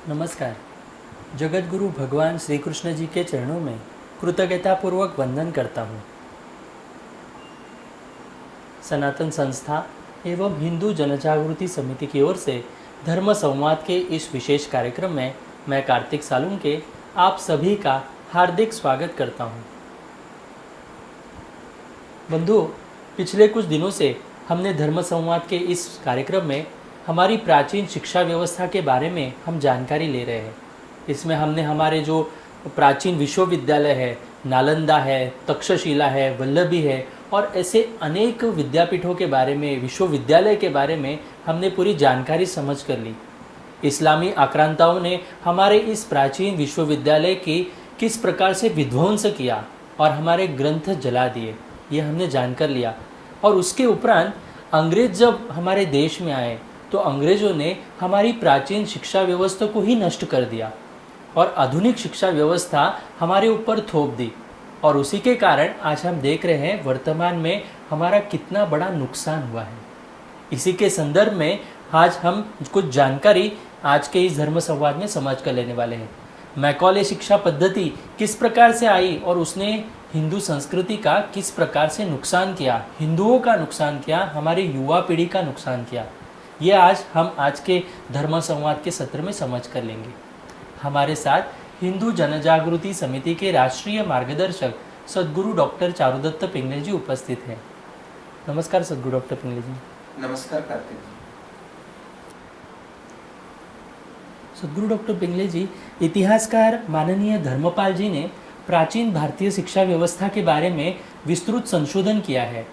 नमस्कार। जगत गुरु भगवान श्री कृष्ण जी के चरणों में कृतज्ञतापूर्वक वंदन करता हूँ। सनातन संस्था एवं हिंदू जनजागृति समिति की ओर से धर्म संवाद के इस विशेष कार्यक्रम में मैं कार्तिक सालुंके आप सभी का हार्दिक स्वागत करता हूँ। बंधुओं, पिछले कुछ दिनों से हमने धर्म संवाद के इस कार्यक्रम में हमारी प्राचीन शिक्षा व्यवस्था के बारे में हम जानकारी ले रहे हैं। इसमें हमने हमारे जो प्राचीन विश्वविद्यालय है, नालंदा है, तक्षशिला है, वल्लभी है और ऐसे अनेक विद्यापीठों के बारे में, विश्वविद्यालय के बारे में हमने पूरी जानकारी समझ कर ली। इस्लामी आक्रांताओं ने हमारे इस प्राचीन विश्वविद्यालय की किस प्रकार से विध्वंस किया और हमारे ग्रंथ जला दिए, ये हमने जानकर लिया। और उसके उपरांत अंग्रेज जब हमारे देश में आए तो अंग्रेज़ों ने हमारी प्राचीन शिक्षा व्यवस्था को ही नष्ट कर दिया और आधुनिक शिक्षा व्यवस्था हमारे ऊपर थोप दी। और उसी के कारण आज हम देख रहे हैं वर्तमान में हमारा कितना बड़ा नुकसान हुआ है। इसी के संदर्भ में आज हम कुछ जानकारी आज के इस धर्म संवाद में समझ कर लेने वाले हैं। मैकॉले शिक्षा पद्धति किस प्रकार से आई और उसने हिंदू संस्कृति का किस प्रकार से नुकसान किया, हिंदुओं का नुकसान किया, हमारी युवा पीढ़ी का नुकसान किया, ये हम आज के धर्म संवाद के सत्र में समझ कर लेंगे। हमारे साथ हिंदू जनजागृति समिति के राष्ट्रीय मार्गदर्शक सद्गुरु डॉक्टर चारुदत्त पिंगले जी उपस्थित हैं। नमस्कार सद्गुरु डॉक्टर पिंगले जी। नमस्कार कार्तिक जी। सद्गुरु डॉक्टर पिंगले जी, इतिहासकार माननीय धर्मपाल जी ने प्राचीन भारतीय शिक्षा व्यवस्था के बारे में विस्तृत संशोधन किया है।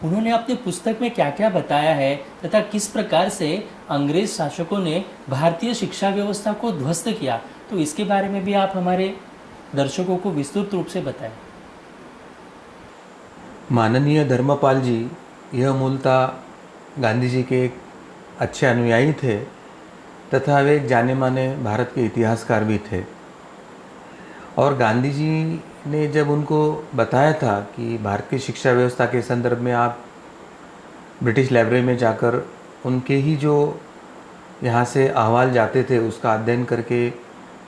उन्होंने अपनी पुस्तक में क्या क्या बताया है तथा किस प्रकार से अंग्रेज शासकों ने भारतीय शिक्षा व्यवस्था को ध्वस्त किया, तो इसके बारे में भी आप हमारे दर्शकों को विस्तृत रूप से बताएं। माननीय धर्मपाल जी यह मूलतः गांधी जी के एक अच्छे अनुयायी थे तथा वे एक जाने माने भारत के इतिहासकार भी थे। और गांधी जी ने जब उनको बताया था कि भारत की शिक्षा व्यवस्था के संदर्भ में आप ब्रिटिश लाइब्रेरी में जाकर उनके ही जो यहाँ से अहवाल जाते थे उसका अध्ययन करके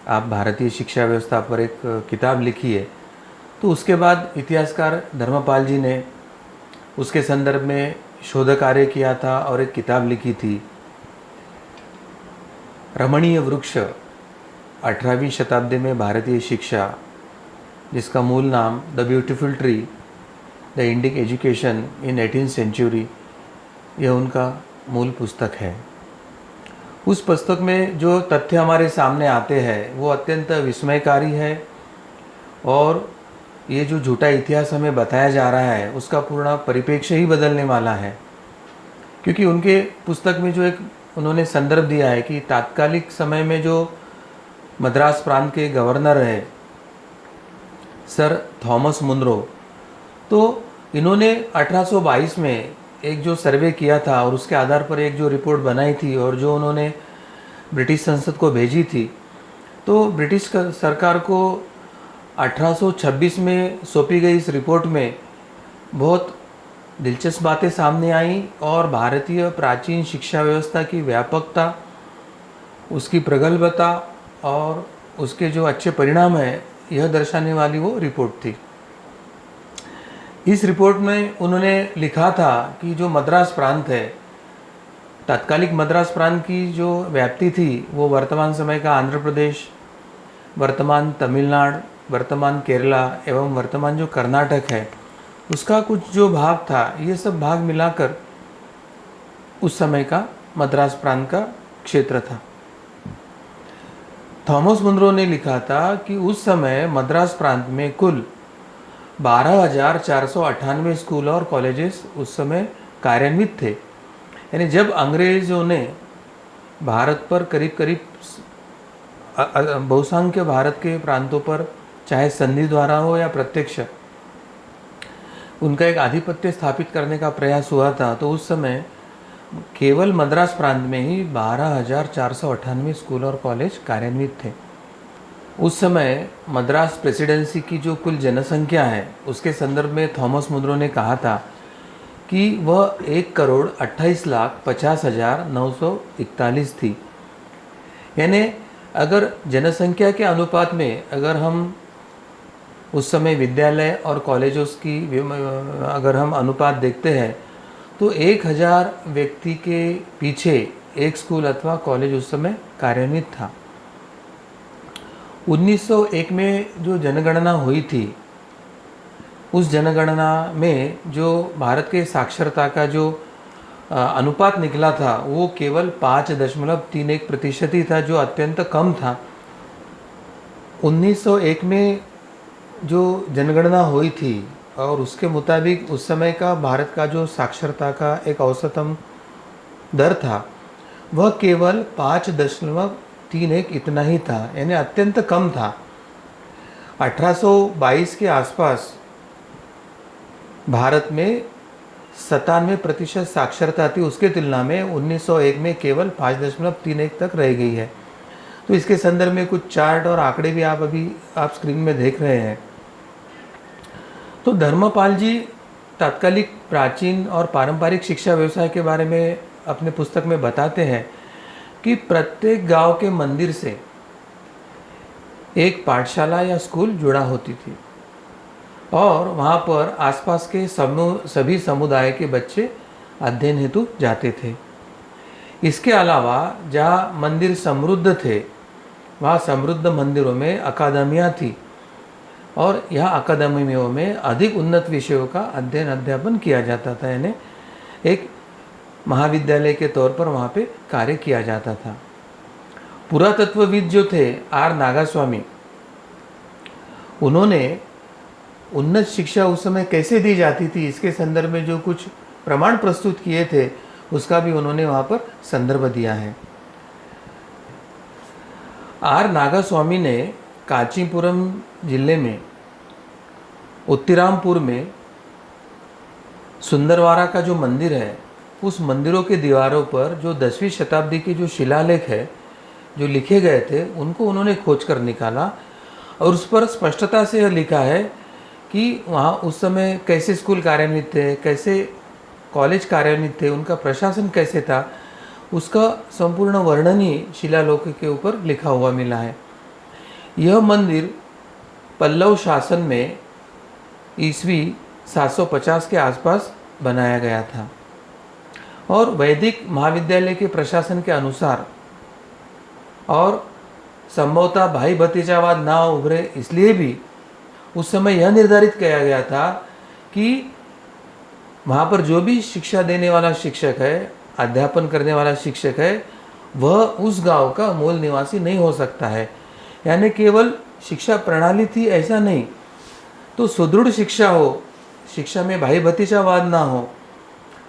आप भारतीय शिक्षा व्यवस्था पर एक किताब लिखी है, तो उसके बाद इतिहासकार धर्मपाल जी ने उसके संदर्भ में शोध कार्य किया था और एक किताब लिखी थी, रमणीय वृक्ष 18वीं शताब्दी में भारतीय शिक्षा, जिसका मूल नाम the beautiful tree the Indian education in 18th century, यह उनका मूल पुस्तक है। उस पुस्तक में जो तथ्य हमारे सामने आते हैं वो अत्यंत विस्मयकारी है और ये जो झूठा इतिहास हमें बताया जा रहा है उसका पूर्ण परिप्रेक्ष्य ही बदलने वाला है। क्योंकि उनके पुस्तक में जो एक उन्होंने संदर्भ दिया है कि तात्कालिक समय में जो मद्रास प्रांत के गवर्नर है सर थॉमस मुनरो, तो इन्होंने 1822 में एक जो सर्वे किया था और उसके आधार पर एक जो रिपोर्ट बनाई थी और जो उन्होंने ब्रिटिश संसद को भेजी थी, तो ब्रिटिश सरकार को 1826 में सौंपी गई इस रिपोर्ट में बहुत दिलचस्प बातें सामने आई और भारतीय प्राचीन शिक्षा व्यवस्था की व्यापकता, उसकी प्रगल्भता और उसके जो अच्छे परिणाम हैं यह दर्शाने वाली वो रिपोर्ट थी। इस रिपोर्ट में उन्होंने लिखा था कि जो मद्रास प्रांत है, तात्कालिक मद्रास प्रांत की जो व्याप्ति थी वो वर्तमान समय का आंध्र प्रदेश, वर्तमान तमिलनाडु, वर्तमान केरला एवं वर्तमान जो कर्नाटक है उसका कुछ जो भाग था, ये सब भाग मिलाकर उस समय का मद्रास प्रांत का क्षेत्र था। थॉमस मुनरो ने लिखा था कि उस समय मद्रास प्रांत में कुल 12,498 स्कूल और कॉलेजेस उस समय कार्यान्वित थे। यानी जब अंग्रेज़ों ने भारत पर करीब करीब बहुसंख्य भारत के प्रांतों पर चाहे संधि द्वारा हो या प्रत्यक्ष उनका एक आधिपत्य स्थापित करने का प्रयास हुआ था, तो उस समय केवल मद्रास प्रांत में ही 12,498 स्कूल और कॉलेज कार्यान्वित थे। उस समय मद्रास प्रेसिडेंसी की जो कुल जनसंख्या है उसके संदर्भ में थॉमस मुनरो ने कहा था कि वह 1,28,50,941 थी। यानी अगर जनसंख्या के अनुपात में अगर हम उस समय विद्यालय और कॉलेजों की अगर हम अनुपात देखते हैं तो 1000 व्यक्ति के पीछे एक स्कूल अथवा कॉलेज उस समय कार्यान्वित था। 1901 में जो जनगणना हुई थी, उस जनगणना में जो भारत के साक्षरता का जो अनुपात निकला था वो केवल 5.31% ही था, जो अत्यंत कम था। 1901 में जो जनगणना हुई थी और उसके मुताबिक उस समय का भारत का जो साक्षरता का एक औसतम दर था वह केवल 5.31 इतना ही था, यानी अत्यंत कम था। 1822 के आसपास भारत में 97% साक्षरता थी, उसके तुलना में 1901 में केवल 5.31 तक रह गई है। तो इसके संदर्भ में कुछ चार्ट और आंकड़े भी आप स्क्रीन में देख रहे हैं। तो धर्मपाल जी तात्कालिक प्राचीन और पारंपरिक शिक्षा व्यवसाय के बारे में अपने पुस्तक में बताते हैं कि प्रत्येक गांव के मंदिर से एक पाठशाला या स्कूल जुड़ा होती थी और वहाँ पर आसपास के सभी समुदाय के बच्चे अध्ययन हेतु जाते थे। इसके अलावा जहाँ मंदिर समृद्ध थे वहाँ समृद्ध मंदिरों में अकादमियाँ थी और यह अकादमियों में अधिक उन्नत विषयों का अध्यापन किया जाता था, यानी एक महाविद्यालय के तौर पर वहाँ पे कार्य किया जाता था। पुरातत्वविद जो थे आर नागास्वामी, उन्होंने उन्नत शिक्षा उस समय कैसे दी जाती थी इसके संदर्भ में जो कुछ प्रमाण प्रस्तुत किए थे उसका भी उन्होंने वहाँ पर संदर्भ दिया है। आर नागास्वामी ने कांचीपुरम जिले में उत्तिरामपुर में सुंदरवारा का जो मंदिर है, उस मंदिरों के दीवारों पर जो 10वीं शताब्दी के जो शिलालेख है जो लिखे गए थे उनको उन्होंने खोज कर निकाला और उस पर स्पष्टता से यह लिखा है कि वहाँ उस समय कैसे स्कूल कार्यान्वित थे, कैसे कॉलेज कार्यान्वित थे, उनका प्रशासन कैसे था, उसका संपूर्ण वर्णन ही शिलालेख के ऊपर लिखा हुआ मिला है। यह मंदिर पल्लव शासन में ईस्वी 750 के आसपास बनाया गया था और वैदिक महाविद्यालय के प्रशासन के अनुसार और संभवतः भाई भतीजावाद ना उभरे इसलिए भी उस समय यह निर्धारित किया गया था कि वहाँ पर जो भी शिक्षा देने वाला शिक्षक है, अध्यापन करने वाला शिक्षक है, वह उस गांव का मूल निवासी नहीं हो सकता है। यानी केवल शिक्षा प्रणाली थी ऐसा नहीं, तो सुदृढ़ शिक्षा हो, शिक्षा में भाई भतीजावाद ना हो,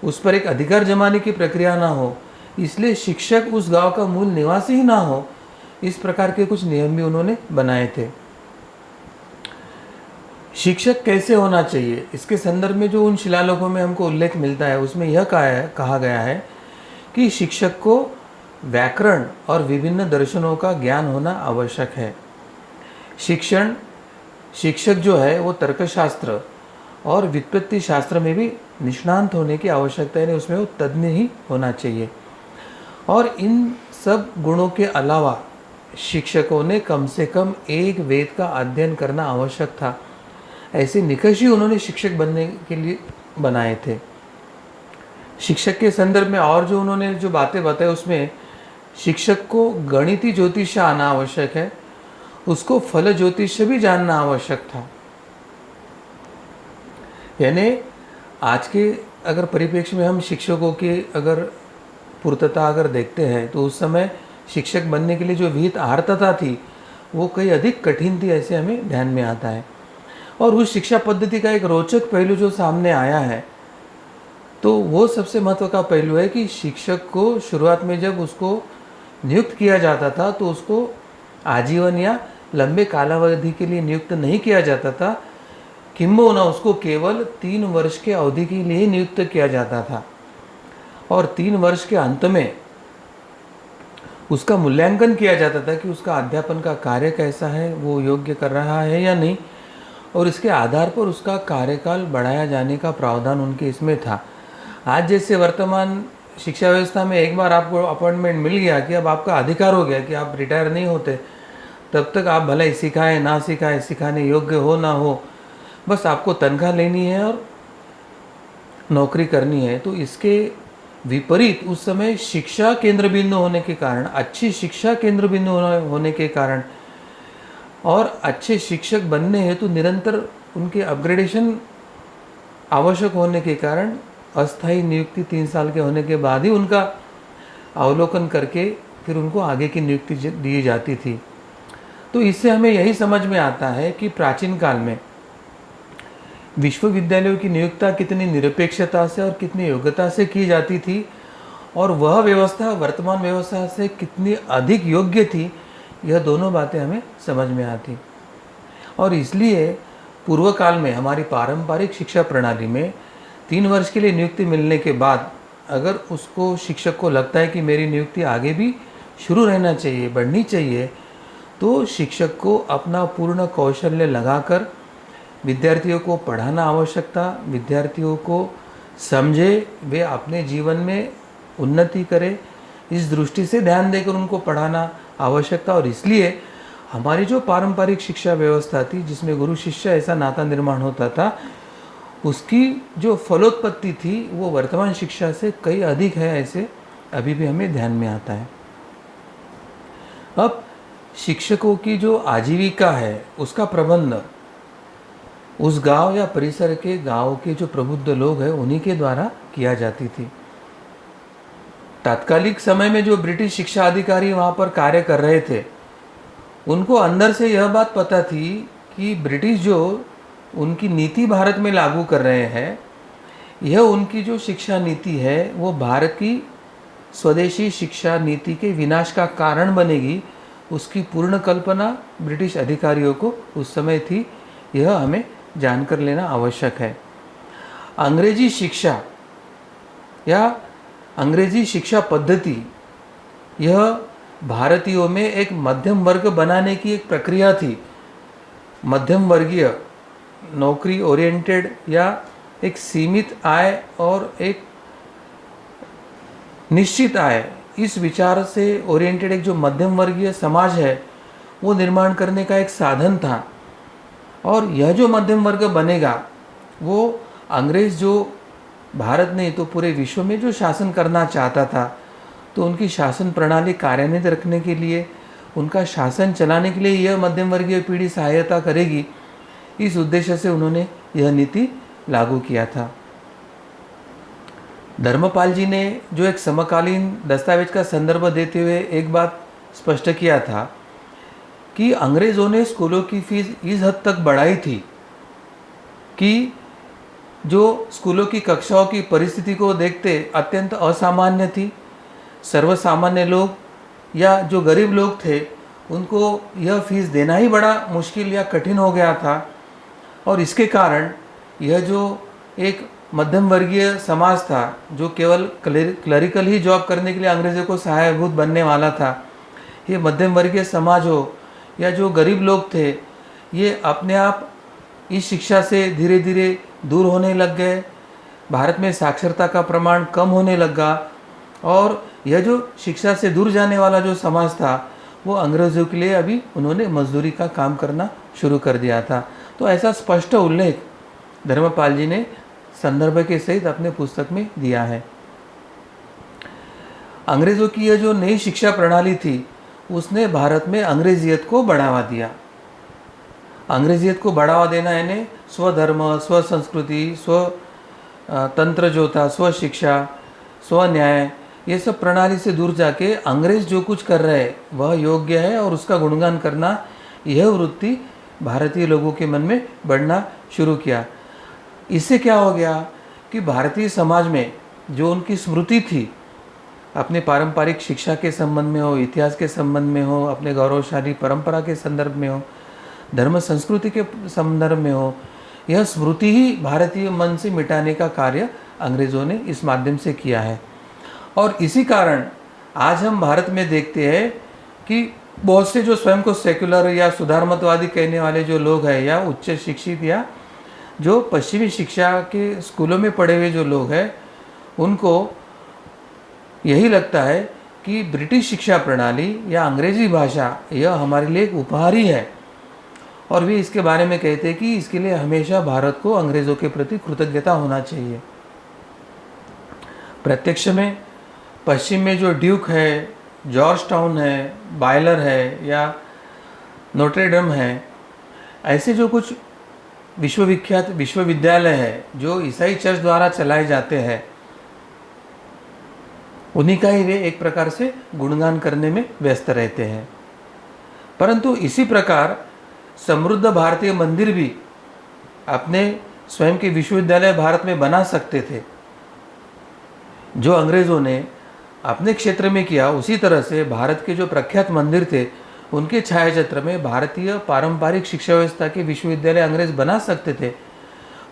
उस पर एक अधिकार जमाने की प्रक्रिया ना हो, इसलिए शिक्षक उस गांव का मूल निवासी ही ना हो, इस प्रकार के कुछ नियम भी उन्होंने बनाए थे। शिक्षक कैसे होना चाहिए इसके संदर्भ में जो उन शिलालेखों में हमको उल्लेख मिलता है उसमें यह कहा गया है कि शिक्षक को व्याकरण और विभिन्न दर्शनों का ज्ञान होना आवश्यक है। शिक्षक जो है वो तर्कशास्त्र और व्युत्पत्ति शास्त्र में भी निष्णांत होने की आवश्यकता है, उसमें वो तज्ञ ही होना चाहिए। और इन सब गुणों के अलावा शिक्षकों ने कम से कम एक वेद का अध्ययन करना आवश्यक था। ऐसे निकष ही उन्होंने शिक्षक बनने के लिए बनाए थे। शिक्षक के संदर्भ में और जो उन्होंने जो बातें बताई उसमें शिक्षक को गणितीय ज्योतिष आना आवश्यक है, उसको फल ज्योतिष भी जानना आवश्यक था। यानी आज के अगर परिप्रेक्ष्य में हम शिक्षकों की अगर पूर्तता अगर देखते हैं तो उस समय शिक्षक बनने के लिए जो विहित आर्तता थी वो कहीं अधिक कठिन थी, ऐसे हमें ध्यान में आता है। और उस शिक्षा पद्धति का एक रोचक पहलू जो सामने आया है तो वो सबसे महत्व का पहलू है कि शिक्षक को शुरुआत में जब उसको नियुक्त किया जाता था तो उसको आजीवन या लंबे कालावधि के लिए नियुक्त नहीं किया जाता था, किंबहुना उसको केवल 3 वर्ष के अवधि के लिए ही नियुक्त किया जाता था और 3 वर्ष के अंत में उसका मूल्यांकन किया जाता था कि उसका अध्यापन का कार्य कैसा है, वो योग्य कर रहा है या नहीं, और इसके आधार पर उसका कार्यकाल बढ़ाया जाने का प्रावधान उनके इसमें था। आज जैसे वर्तमान शिक्षा व्यवस्था में एक बार आपको अपॉइंटमेंट मिल गया कि अब आपका अधिकार हो गया कि आप रिटायर नहीं होते, तब तक आप भले ही सिखाएं ना सिखाएं, सिखाने योग्य हो ना हो, बस आपको तनख्वाह लेनी है और नौकरी करनी है। तो इसके विपरीत उस समय शिक्षा केंद्र बिंदु होने के कारण, अच्छी शिक्षा केंद्र बिंदु होने के कारण और अच्छे शिक्षक बनने हेतु निरंतर उनके अपग्रेडेशन आवश्यक होने के कारण अस्थायी नियुक्ति 3 साल के होने के बाद ही उनका अवलोकन करके फिर उनको आगे की नियुक्ति दी जाती थी। तो इससे हमें यही समझ में आता है कि प्राचीन काल में विश्वविद्यालयों की नियुक्ता कितनी निरपेक्षता से और कितनी योग्यता से की जाती थी और वह व्यवस्था वर्तमान व्यवस्था से कितनी अधिक योग्य थी, यह दोनों बातें हमें समझ में आती। और इसलिए पूर्व काल में हमारी पारंपरिक शिक्षा प्रणाली में 3 वर्ष के लिए नियुक्ति मिलने के बाद अगर उसको शिक्षक को लगता है कि मेरी नियुक्ति आगे भी शुरू रहना चाहिए, बढ़नी चाहिए, तो शिक्षक को अपना पूर्ण कौशल्य लगाकर विद्यार्थियों को पढ़ाना आवश्यकता, विद्यार्थियों को समझे, वे अपने जीवन में उन्नति करें, इस दृष्टि से ध्यान देकर उनको पढ़ाना आवश्यकता। और इसलिए हमारी जो पारंपरिक शिक्षा व्यवस्था थी जिसमें गुरु शिष्य ऐसा नाता निर्माण होता था, उसकी जो फलोत्पत्ति थी वो वर्तमान शिक्षा से कई अधिक है, ऐसे अभी भी हमें ध्यान में आता है। अब शिक्षकों की जो आजीविका है उसका प्रबंध उस गांव या परिसर के गांव के जो प्रबुद्ध लोग हैं उन्हीं के द्वारा किया जाती थी। तात्कालिक समय में जो ब्रिटिश शिक्षा अधिकारी वहाँ पर कार्य कर रहे थे, उनको अंदर से यह बात पता थी कि ब्रिटिश जो उनकी नीति भारत में लागू कर रहे हैं, यह उनकी जो शिक्षा नीति है वो भारत की स्वदेशी शिक्षा नीति के विनाश का कारण बनेगी। उसकी पूर्ण कल्पना ब्रिटिश अधिकारियों को उस समय थी, यह हमें जानकर लेना आवश्यक है। अंग्रेजी शिक्षा या अंग्रेजी शिक्षा पद्धति यह भारतीयों में एक मध्यम वर्ग बनाने की एक प्रक्रिया थी। मध्यम वर्गीय, नौकरी ओरिएंटेड या एक सीमित आय और एक निश्चित आय, इस विचार से ओरिएंटेड एक जो मध्यम वर्गीय समाज है वो निर्माण करने का एक साधन था। और यह जो मध्यम वर्ग बनेगा वो अंग्रेज़ जो भारत नहीं तो पूरे विश्व में जो शासन करना चाहता था, तो उनकी शासन प्रणाली कार्यान्वित रखने के लिए, उनका शासन चलाने के लिए यह मध्यम वर्गीय पीढ़ी सहायता करेगी, इस उद्देश्य से उन्होंने यह नीति लागू किया था। धर्मपाल जी ने जो एक समकालीन दस्तावेज का संदर्भ देते हुए एक बात स्पष्ट किया था कि अंग्रेज़ों ने स्कूलों की फीस इस हद तक बढ़ाई थी कि जो स्कूलों की कक्षाओं की परिस्थिति को देखते अत्यंत असामान्य थी। सर्वसामान्य लोग या जो गरीब लोग थे उनको यह फीस देना ही बड़ा मुश्किल या कठिन हो गया था। और इसके कारण यह जो एक मध्यम वर्गीय समाज था जो केवल क्लरिकल ही जॉब करने के लिए अंग्रेज़ों को सहायभूत बनने वाला था, ये मध्यम वर्गीय समाज हो या जो गरीब लोग थे, ये अपने आप इस शिक्षा से धीरे धीरे दूर होने लग गए। भारत में साक्षरता का प्रमाण कम होने लगा और यह जो शिक्षा से दूर जाने वाला जो समाज था वो अंग्रेज़ों के लिए अभी उन्होंने मजदूरी का काम करना शुरू कर दिया था। तो ऐसा स्पष्ट उल्लेख धर्मपाल जी ने संदर्भ के सहित अपने पुस्तक में दिया है। अंग्रेज़ों की यह जो नई शिक्षा प्रणाली थी उसने भारत में अंग्रेजियत को बढ़ावा दिया। अंग्रेजियत को बढ़ावा देना यानी स्वधर्म, स्व संस्कृति, स्व तंत्र जो था, स्व शिक्षा, स्व न्याय, ये सब प्रणाली से दूर जाके अंग्रेज़ जो कुछ कर रहे हैं वह योग्य है और उसका गुणगान करना, यह वृत्ति भारतीय लोगों के मन में बढ़ना शुरू किया। इससे क्या हो गया कि भारतीय समाज में जो उनकी स्मृति थी, अपने पारंपरिक शिक्षा के संबंध में हो, इतिहास के संबंध में हो, अपने गौरवशाली परंपरा के संदर्भ में हो, धर्म संस्कृति के संदर्भ में हो, यह स्मृति ही भारतीय मन से मिटाने का कार्य अंग्रेज़ों ने इस माध्यम से किया है। और इसी कारण आज हम भारत में देखते हैं कि बहुत से जो स्वयं को सेक्युलर या सुधारमतवादी कहने वाले जो लोग हैं या उच्च शिक्षित या जो पश्चिमी शिक्षा के स्कूलों में पढ़े हुए जो लोग हैं, उनको यही लगता है कि ब्रिटिश शिक्षा प्रणाली या अंग्रेजी भाषा यह हमारे लिए एक उपहार ही है, और वे इसके बारे में कहते हैं कि इसके लिए हमेशा भारत को अंग्रेज़ों के प्रति कृतज्ञता होना चाहिए। प्रत्यक्ष में पश्चिम में जो ड्यूक है, जॉर्ज टाउन है, बायलर है या नोट्रेडम है, ऐसे जो कुछ विश्वविख्यात विश्वविद्यालय है जो ईसाई चर्च द्वारा चलाए जाते हैं, उन्हीं का ही वे एक प्रकार से गुणगान करने में व्यस्त रहते हैं। परंतु इसी प्रकार समृद्ध भारतीय मंदिर भी अपने स्वयं के विश्वविद्यालय भारत में बना सकते थे। जो अंग्रेज़ों ने अपने क्षेत्र में किया, उसी तरह से भारत के जो प्रख्यात मंदिर थे उनके छायाचित्र में भारतीय पारंपरिक शिक्षा व्यवस्था के विश्वविद्यालय अंग्रेज बना सकते थे।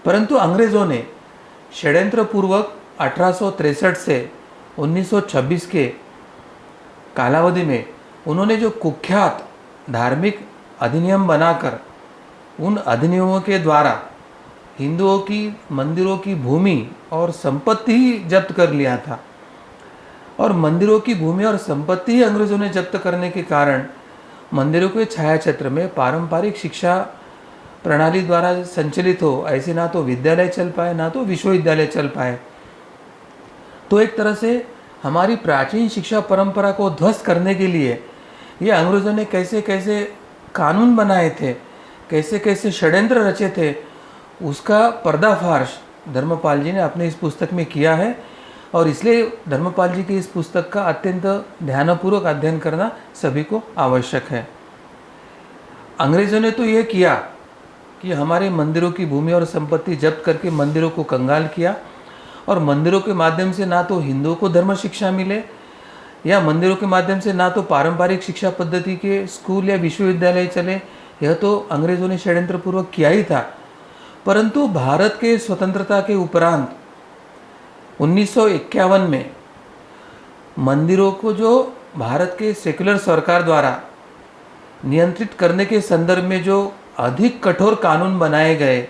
परंतु अंग्रेज़ों ने षड्यंत्रपूर्वक 1863 से 1926 के कालावधि में उन्होंने जो कुख्यात धार्मिक अधिनियम बनाकर उन अधिनियमों के द्वारा हिंदुओं की मंदिरों की भूमि और संपत्ति ही जब्त कर लिया था। और मंदिरों की भूमि और संपत्ति ही अंग्रेज़ों ने जब्त करने के कारण मंदिरों के छायाचित्र में पारंपरिक शिक्षा प्रणाली द्वारा संचालित हो ऐसे ना तो विद्यालय चल पाए ना तो विश्वविद्यालय चल पाए। तो एक तरह से हमारी प्राचीन शिक्षा परंपरा को ध्वस्त करने के लिए ये अंग्रेज़ों ने कैसे कैसे कानून बनाए थे, कैसे कैसे षड्यंत्र रचे थे, उसका पर्दाफाश धर्मपाल जी ने अपने इस पुस्तक में किया है। और इसलिए धर्मपाल जी की इस पुस्तक का अत्यंत ध्यानपूर्वक अध्ययन करना सभी को आवश्यक है। अंग्रेज़ों ने तो यह किया कि हमारे मंदिरों की भूमि और संपत्ति जब्त करके मंदिरों को कंगाल किया, और मंदिरों के माध्यम से ना तो हिंदुओं को धर्म शिक्षा मिले या मंदिरों के माध्यम से ना तो पारंपरिक शिक्षा पद्धति के स्कूल या विश्वविद्यालय चले। यह तो अंग्रेज़ों ने षड्यंत्रपूर्वक किया ही था। परंतु भारत के स्वतंत्रता के उपरांत 1951 में मंदिरों को जो भारत के सेकुलर सरकार द्वारा नियंत्रित करने के संदर्भ में जो अधिक कठोर कानून बनाए गए,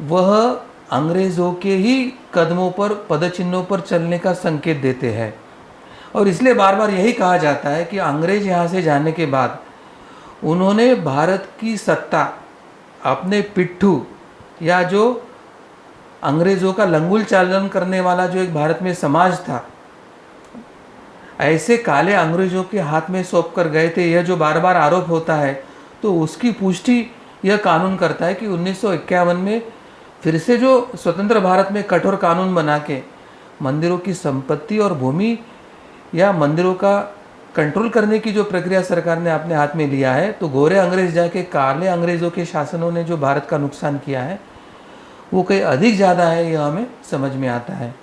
वह अंग्रेज़ों के ही कदमों पर पदचिन्हों पर चलने का संकेत देते हैं। और इसलिए बार बार यही कहा जाता है कि अंग्रेज यहाँ से जाने के बाद उन्होंने भारत की सत्ता अपने पिट्ठू या जो अंग्रेज़ों का लंगुल चालन करने वाला जो एक भारत में समाज था, ऐसे काले अंग्रेज़ों के हाथ में सौंप कर गए थे। यह जो बार बार आरोप होता है, तो उसकी पुष्टि यह कानून करता है कि 1951 में फिर से जो स्वतंत्र भारत में कठोर कानून बना के मंदिरों की संपत्ति और भूमि या मंदिरों का कंट्रोल करने की जो प्रक्रिया सरकार ने अपने हाथ में लिया है, तो गोरे अंग्रेज जाके काले अंग्रेज़ों के शासनों ने जो भारत का नुकसान किया है वो कहीं अधिक ज़्यादा है, यह हमें समझ में आता है।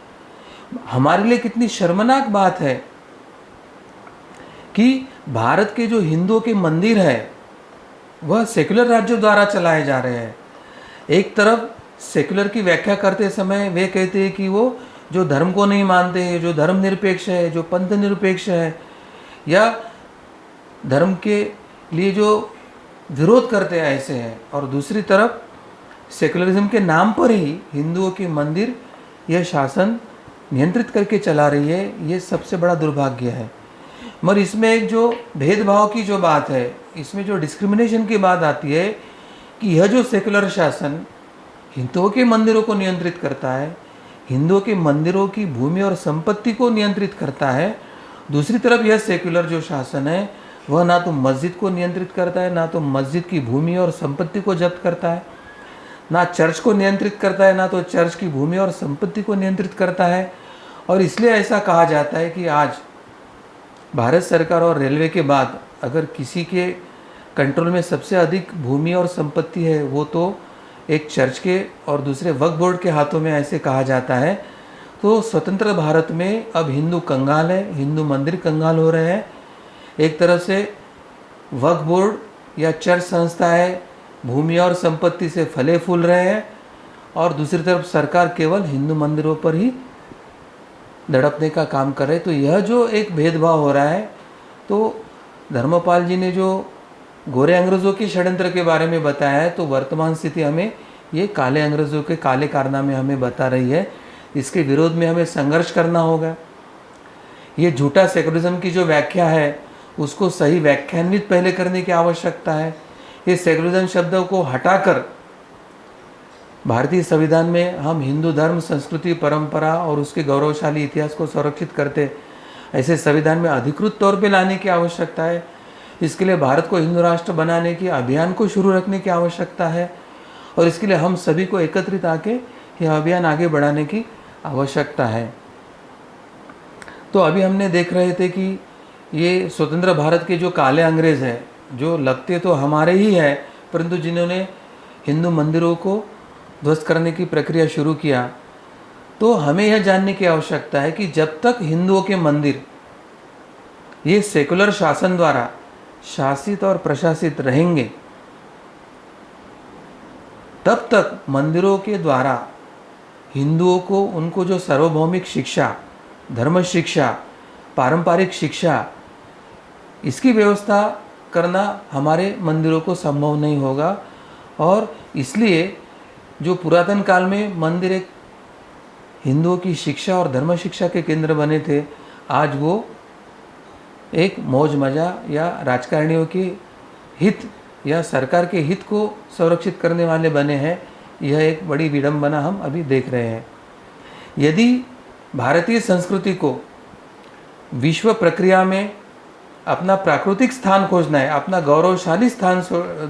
हमारे लिए कितनी शर्मनाक बात है कि भारत के जो हिंदुओं के मंदिर है वह सेकुलर राज्यों द्वारा चलाए जा रहे हैं। एक तरफ सेकुलर की व्याख्या करते समय वे कहते हैं कि वो जो धर्म को नहीं मानते हैं, जो धर्म निरपेक्ष है, जो पंथ निरपेक्ष है, या धर्म के लिए जो विरोध करते हैं ऐसे हैं, और दूसरी तरफ सेकुलरिज्म के नाम पर ही हिंदुओं के मंदिर यह शासन नियंत्रित करके चला रही है। ये सबसे बड़ा दुर्भाग्य है। मगर इसमें एक जो भेदभाव की जो बात है, इसमें जो डिस्क्रिमिनेशन की बात आती है कि यह जो सेकुलर शासन हिंदुओं के मंदिरों को नियंत्रित करता है, हिंदुओं के मंदिरों की भूमि और संपत्ति को नियंत्रित करता है, दूसरी तरफ यह सेकुलर जो शासन है वह ना तो मस्जिद को नियंत्रित करता है, ना तो मस्जिद की भूमि और संपत्ति को जब्त करता है, ना चर्च को नियंत्रित करता है, ना तो चर्च की भूमि और संपत्ति को नियंत्रित करता है। और इसलिए ऐसा कहा जाता है कि आज भारत सरकार और रेलवे के बाद अगर किसी के कंट्रोल में सबसे अधिक भूमि और संपत्ति है वो तो एक चर्च के और दूसरे वक्फ बोर्ड के हाथों में, ऐसे कहा जाता है। तो स्वतंत्र भारत में अब हिंदू कंगाल है, हिंदू मंदिर कंगाल हो रहे हैं। एक तरफ से वक्फ बोर्ड या चर्च संस्थाएं भूमि और संपत्ति से फले फूल रहे हैं, और दूसरी तरफ सरकार केवल हिंदू मंदिरों पर ही धड़पने का काम कर रहे। तो यह जो एक भेदभाव हो रहा है, तो धर्मपाल जी ने जो गोरे अंग्रेज़ों के षड्यंत्र के बारे में बताया है, तो वर्तमान स्थिति हमें ये काले अंग्रेज़ों के काले कारनामे हमें बता रही है। इसके विरोध में हमें संघर्ष करना होगा। ये झूठा सेकुलरिज्म की जो व्याख्या है उसको सही व्याख्यान्वित पहले करने की आवश्यकता है। ये सेकुलरिज्म शब्द को हटाकर भारतीय संविधान में हम हिंदू धर्म, संस्कृति, परंपरा और उसके गौरवशाली इतिहास को संरक्षित करते ऐसे संविधान में अधिकृत तौर पे लाने की आवश्यकता है। इसके लिए भारत को हिंदू राष्ट्र बनाने की अभियान को शुरू रखने की आवश्यकता है और इसके लिए हम सभी को एकत्रित आके यह अभियान आगे बढ़ाने की आवश्यकता है। तो अभी हमने देख रहे थे कि ये स्वतंत्र भारत के जो काले अंग्रेज हैं, जो लगते तो हमारे ही हैं, परंतु जिन्होंने हिंदू मंदिरों को ध्वस्त करने की प्रक्रिया शुरू किया, तो हमें यह जानने की आवश्यकता है कि जब तक हिंदुओं के मंदिर ये सेकुलर शासन द्वारा शासित और प्रशासित रहेंगे, तब तक मंदिरों के द्वारा हिंदुओं को उनको जो सार्वभौमिक शिक्षा, धर्म शिक्षा, पारंपरिक शिक्षा, इसकी व्यवस्था करना हमारे मंदिरों को संभव नहीं होगा। और इसलिए जो पुरातन काल में मंदिर एक हिंदुओं की शिक्षा और धर्म शिक्षा के केंद्र बने थे, आज वो एक मौज मजा या राजकारणियों के हित या सरकार के हित को संरक्षित करने वाले बने हैं। यह एक बड़ी विडंबना हम अभी देख रहे हैं। यदि भारतीय संस्कृति को विश्व प्रक्रिया में अपना प्राकृतिक स्थान खोजना है, अपना गौरवशाली स्थान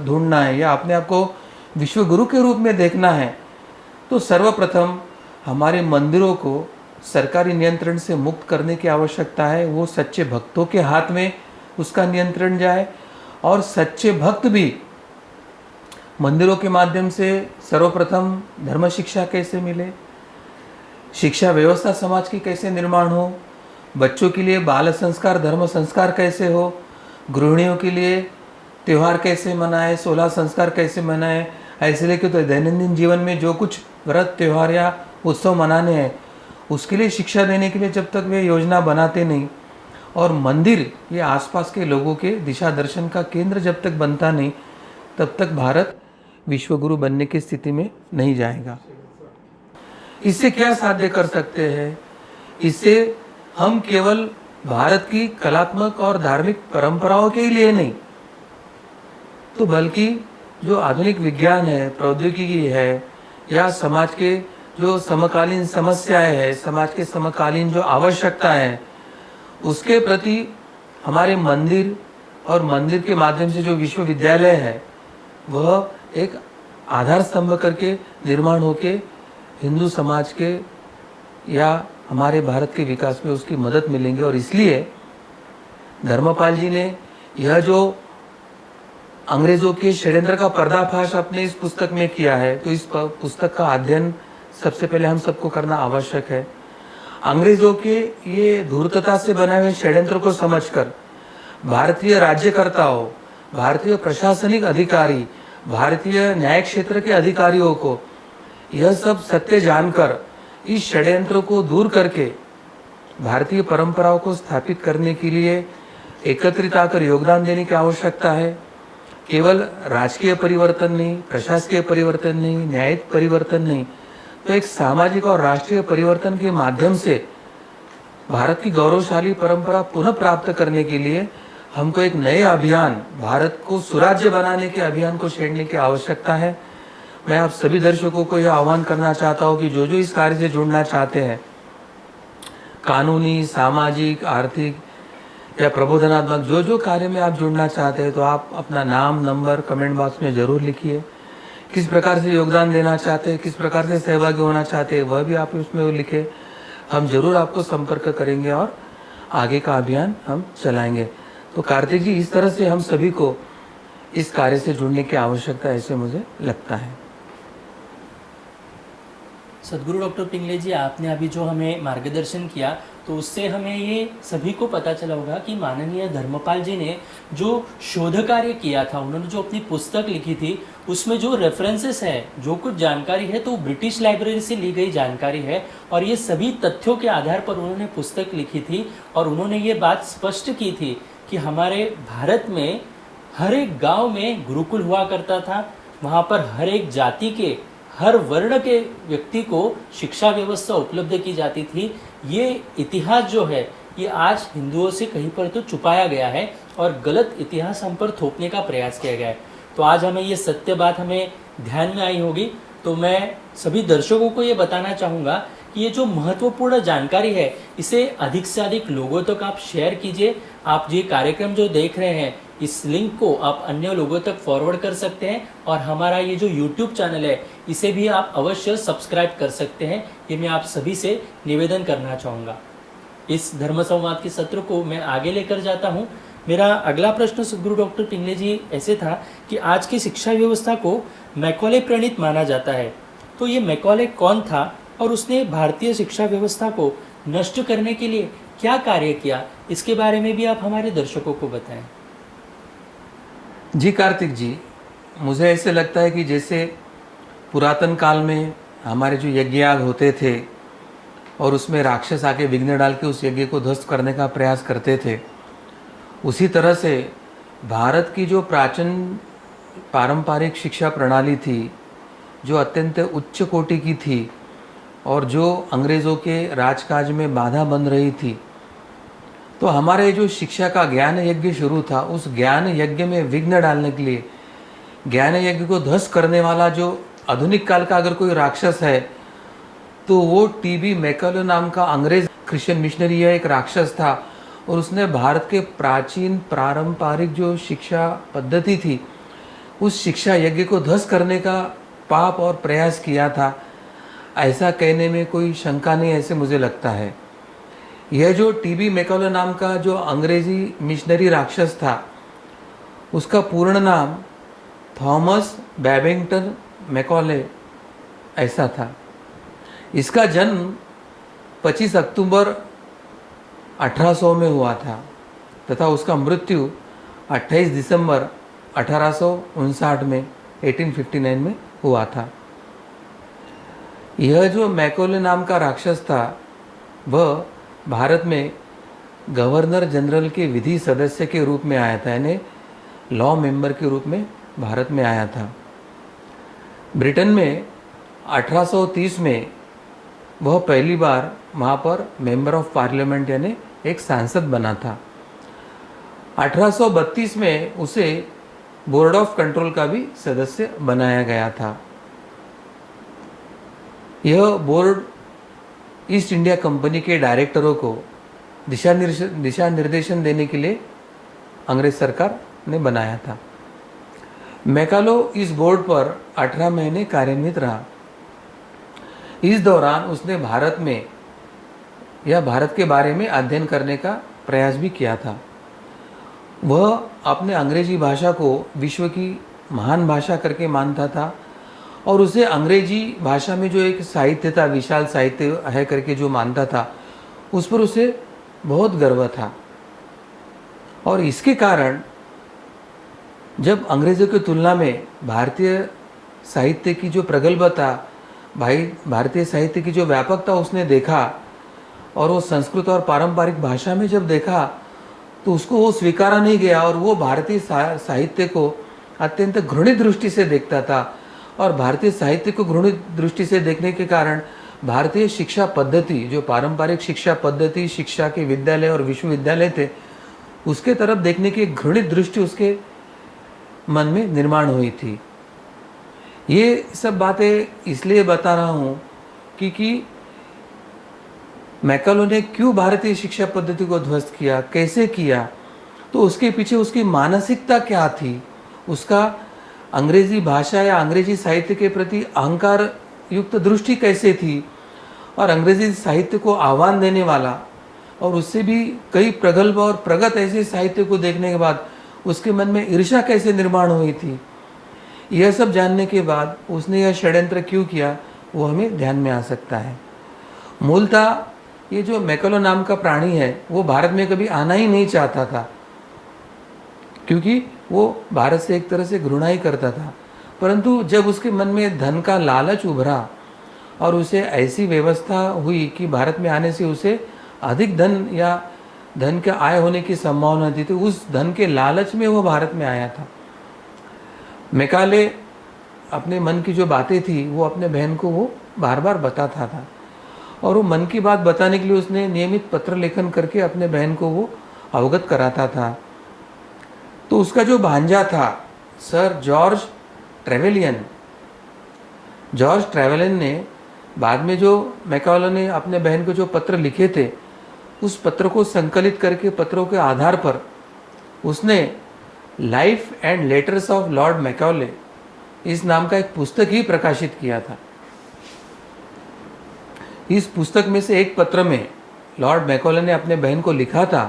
ढूंढना है या अपने आप को विश्व गुरु के रूप में देखना है, तो सर्वप्रथम हमारे मंदिरों को सरकारी नियंत्रण से मुक्त करने की आवश्यकता है। वो सच्चे भक्तों के हाथ में उसका नियंत्रण जाए और सच्चे भक्त भी मंदिरों के माध्यम से सर्वप्रथम धर्म शिक्षा कैसे मिले, शिक्षा व्यवस्था समाज की कैसे निर्माण हो, बच्चों के लिए बाल संस्कार, धर्म संस्कार कैसे हो, गृहिणियों के लिए त्यौहार कैसे मनाए, 16 संस्कार कैसे मनाए, ऐसे लेके तो दैनंदिन जीवन में जो कुछ व्रत, त्यौहार या उत्सव मनाने हैं उसके लिए शिक्षा देने के लिए जब तक वे योजना बनाते नहीं और मंदिर ये आसपास के लोगों के दिशा दर्शन का केंद्र जब तक बनता नहीं, तब तक भारत विश्वगुरु बनने की स्थिति में नहीं जाएगा। इससे क्या साध्य कर सकते हैं? इससे हम केवल भारत की कलात्मक और धार्मिक परंपराओं के लिए नहीं, तो बल्कि जो आधुनिक विज्ञान है, प्रौद्योगिकी है या समाज के जो समकालीन समस्याएं हैं, समाज के समकालीन जो आवश्यकताएं हैं, उसके प्रति हमारे मंदिर और मंदिर के माध्यम से जो विश्वविद्यालय है वह एक आधार स्तंभ करके निर्माण होके हिंदू समाज के या हमारे भारत के विकास में उसकी मदद मिलेंगे। और इसलिए धर्मपाल जी ने यह जो अंग्रेजों के षड्यंत्र का पर्दाफाश अपने इस पुस्तक में किया है, तो इस पुस्तक का अध्ययन सबसे पहले हम सबको करना आवश्यक है। अंग्रेजों के ये धूर्तता से बनाए हुए षड्यंत्र को समझकर भारतीय राज्यकर्ताओं, भारतीय प्रशासनिक अधिकारी, भारतीय न्याय क्षेत्र के अधिकारियों को यह सब सत्य जानकर इस षड्यंत्र को दूर करके भारतीय परंपराओं को स्थापित करने के लिए एकत्रित आकर योगदान देने की आवश्यकता है। केवल राजकीय परिवर्तन नहीं, प्रशासकीय परिवर्तन नहीं, न्यायिक परिवर्तन नहीं, तो एक सामाजिक और राष्ट्रीय परिवर्तन के माध्यम से भारत की गौरवशाली परंपरा पुनः प्राप्त करने के लिए हमको एक नए अभियान, भारत को सुराज्य बनाने के अभियान को छेड़ने की आवश्यकता है। मैं आप सभी दर्शकों को यह आह्वान करना चाहता हूँ कि जो जो इस कार्य से जुड़ना चाहते हैं, कानूनी, सामाजिक, आर्थिक या प्रबोधनात्मक जो जो कार्य में आप जुड़ना चाहते हैं, तो आप अपना नाम, नंबर कमेंट बॉक्स में जरूर लिखिए। किस प्रकार से योगदान देना चाहते हैं, किस प्रकार से सहभागी होना चाहते हैं, वह भी आप उसमें लिखे। हम जरूर आपको संपर्क करेंगे और आगे का अभियान हम चलाएंगे। तो कार्तिक जी, इस तरह से हम सभी को इस कार्य से जुड़ने की आवश्यकता है, ऐसे मुझे लगता है। सदगुरु डॉक्टर पिंगले जी, आपने अभी जो हमें मार्गदर्शन किया, तो उससे हमें ये सभी को पता चला होगा कि माननीय धर्मपाल जी ने जो शोध कार्य किया था, उन्होंने जो अपनी पुस्तक लिखी थी, उसमें जो रेफरेंसेस है, जो कुछ जानकारी है, तो ब्रिटिश लाइब्रेरी से ली गई जानकारी है और ये सभी तथ्यों के आधार पर उन्होंने पुस्तक लिखी थी। और उन्होंने ये बात स्पष्ट की थी कि हमारे भारत में हर एक गांव में गुरुकुल हुआ करता था, वहाँ पर हर एक जाति के, हर वर्ण के व्यक्ति को शिक्षा व्यवस्था उपलब्ध की जाती थी। ये इतिहास जो है ये आज हिंदुओं से कहीं पर तो छुपाया गया है और गलत इतिहास हम पर थोपने का प्रयास किया गया है। तो आज हमें ये सत्य बात हमें ध्यान में आई होगी। तो मैं सभी दर्शकों को ये बताना चाहूँगा कि ये जो महत्वपूर्ण जानकारी है इसे अधिक से अधिक लोगों तक आप शेयर कीजिए। आप ये कार्यक्रम जो देख रहे हैं इस लिंक को आप अन्य लोगों तक फॉरवर्ड कर सकते हैं और हमारा ये जो YouTube चैनल है इसे भी आप अवश्य सब्सक्राइब कर सकते हैं। ये मैं आप सभी से निवेदन करना चाहूँगा। इस धर्म संवाद के सत्र को मैं आगे लेकर जाता हूँ। मेरा अगला प्रश्न सदगुरु डॉक्टर पिंगले जी ऐसे था कि आज की शिक्षा व्यवस्था को मैकॉले प्रणीत माना जाता है, तो ये मैकॉले कौन था और उसने भारतीय शिक्षा व्यवस्था को नष्ट करने के लिए क्या कार्य किया, इसके बारे में भी आप हमारे दर्शकों को बताएं। जी कार्तिक जी, मुझे ऐसे लगता है कि जैसे पुरातन काल में हमारे जो यज्ञ याग होते थे और उसमें राक्षस आके विघ्न डाल के उस यज्ञ को ध्वस्त करने का प्रयास करते थे, उसी तरह से भारत की जो प्राचीन पारंपरिक शिक्षा प्रणाली थी, जो अत्यंत उच्च कोटि की थी और जो अंग्रेज़ों के राजकाज में बाधा बन रही थी, तो हमारे जो शिक्षा का ज्ञान यज्ञ शुरू था, उस ज्ञान यज्ञ में विघ्न डालने के लिए, ज्ञान यज्ञ को ध्वस्त करने वाला जो आधुनिक काल का अगर कोई राक्षस है तो वो टीबी मैकॉले नाम का अंग्रेज क्रिश्चियन मिशनरी है, एक राक्षस था और उसने भारत के प्राचीन पारंपरिक जो शिक्षा पद्धति थी उस शिक्षा यज्ञ को ध्वस्त करने का पाप और प्रयास किया था। ऐसा कहने में कोई शंका नहीं, ऐसे मुझे लगता है। यह जो टीबी मैकॉले नाम का जो अंग्रेजी मिशनरी राक्षस था, उसका पूर्ण नाम थॉमस बैबिंगटन मैकॉले ऐसा था। इसका जन्म 25 अक्टूबर 1800 में हुआ था तथा उसका मृत्यु 28 दिसंबर 1859 में 1859 में हुआ था। यह जो मैकॉले नाम का राक्षस था वह भारत में गवर्नर जनरल के विधि सदस्य के रूप में आया था, यानी लॉ मेंबर के रूप में भारत में आया था। ब्रिटेन में 1830 में वह पहली बार वहाँ पर मेंबर ऑफ पार्लियामेंट यानी एक सांसद बना था। 1832 में उसे बोर्ड ऑफ कंट्रोल का भी सदस्य बनाया गया था। यह बोर्ड ईस्ट इंडिया कंपनी के डायरेक्टरों को दिशा निर्देशन देने के लिए अंग्रेज सरकार ने बनाया था। मैकालो इस बोर्ड पर 18 महीने कार्यान्वित रहा। इस दौरान उसने भारत में या भारत के बारे में अध्ययन करने का प्रयास भी किया था। वह अपने अंग्रेजी भाषा को विश्व की महान भाषा करके मानता था और उसे अंग्रेजी भाषा में जो एक साहित्य था, विशाल साहित्य है करके जो मानता था, उस पर उसे बहुत गर्व था। और इसके कारण जब अंग्रेज़ों की तुलना में भारतीय साहित्य की जो प्रगल्भता, भारतीय साहित्य की जो व्यापकता उसने देखा और वो संस्कृत और पारंपरिक भाषा में जब देखा तो उसको वो स्वीकारा नहीं गया और वो भारतीय साहित्य को अत्यंत घृणित दृष्टि से देखता था। और भारतीय साहित्य को घृणित दृष्टि से देखने के कारण भारतीय शिक्षा पद्धति, जो पारंपरिक शिक्षा पद्धति, शिक्षा के विद्यालय और विश्वविद्यालय थे, उसके तरफ देखने की घृणित दृष्टि उसके मन में निर्माण हुई थी। ये सब बातें इसलिए बता रहा हूँ कि मैकालो ने क्यों भारतीय शिक्षा पद्धति को ध्वस्त किया, कैसे किया, तो उसके पीछे उसकी मानसिकता क्या थी, उसका अंग्रेजी भाषा या अंग्रेजी साहित्य के प्रति अहंकार युक्त दृष्टि कैसे थी, और अंग्रेजी साहित्य को आह्वान देने वाला और उससे भी कई प्रगल्भ और प्रगत ऐसे साहित्य को देखने के बाद उसके मन में ईर्ष्या कैसे निर्माण हुई थी। यह सब जानने के बाद उसने यह षड्यंत्र क्यों किया, वो हमें ध्यान में आ सकता है। मूलतः ये जो मैकालो नाम का प्राणी है वो भारत में कभी आना ही नहीं चाहता था, क्योंकि वो भारत से एक तरह से घृणा ही करता था। परंतु जब उसके मन में धन का लालच उभरा और उसे ऐसी व्यवस्था हुई कि भारत में आने से उसे अधिक धन या धन के आय होने की संभावना थी, तो उस धन के लालच में वो भारत में आया था। मैकाले अपने मन की जो बातें थी वो अपने बहन को वो बार बार बताता था और वो मन की बात बताने के लिए उसने नियमित पत्र लेखन करके अपने बहन को वो अवगत कराता था। तो उसका जो भांजा था सर जॉर्ज ट्रेवेलियन ने बाद में जो मैकाले ने अपने बहन को जो पत्र लिखे थे, उस पत्र को संकलित करके पत्रों के आधार पर उसने life and letters of Lord Macaulay इस नाम का एक पुस्तक ही प्रकाशित किया था। इस पुस्तक में से एक पत्र में लॉर्ड मैकाले ने अपने बहन को लिखा था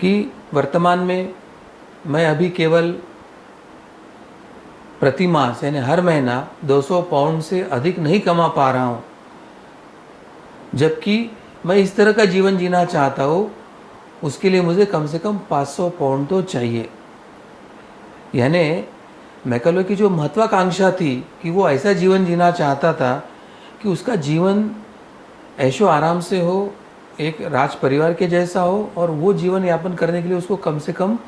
कि वर्तमान में मैं अभी केवल प्रति मास यानी हर महीना 200 पाउंड से अधिक नहीं कमा पा रहा हूँ, जबकि मैं इस तरह का जीवन जीना चाहता हूँ, उसके लिए मुझे कम से कम 500 पाउंड तो चाहिए। यानी मैकाले की जो महत्वाकांक्षा थी कि वो ऐसा जीवन जीना चाहता था कि उसका जीवन ऐशो आराम से हो, एक राज परिवार के जैसा हो, और वो जीवन यापन करने के लिए उसको कम से कम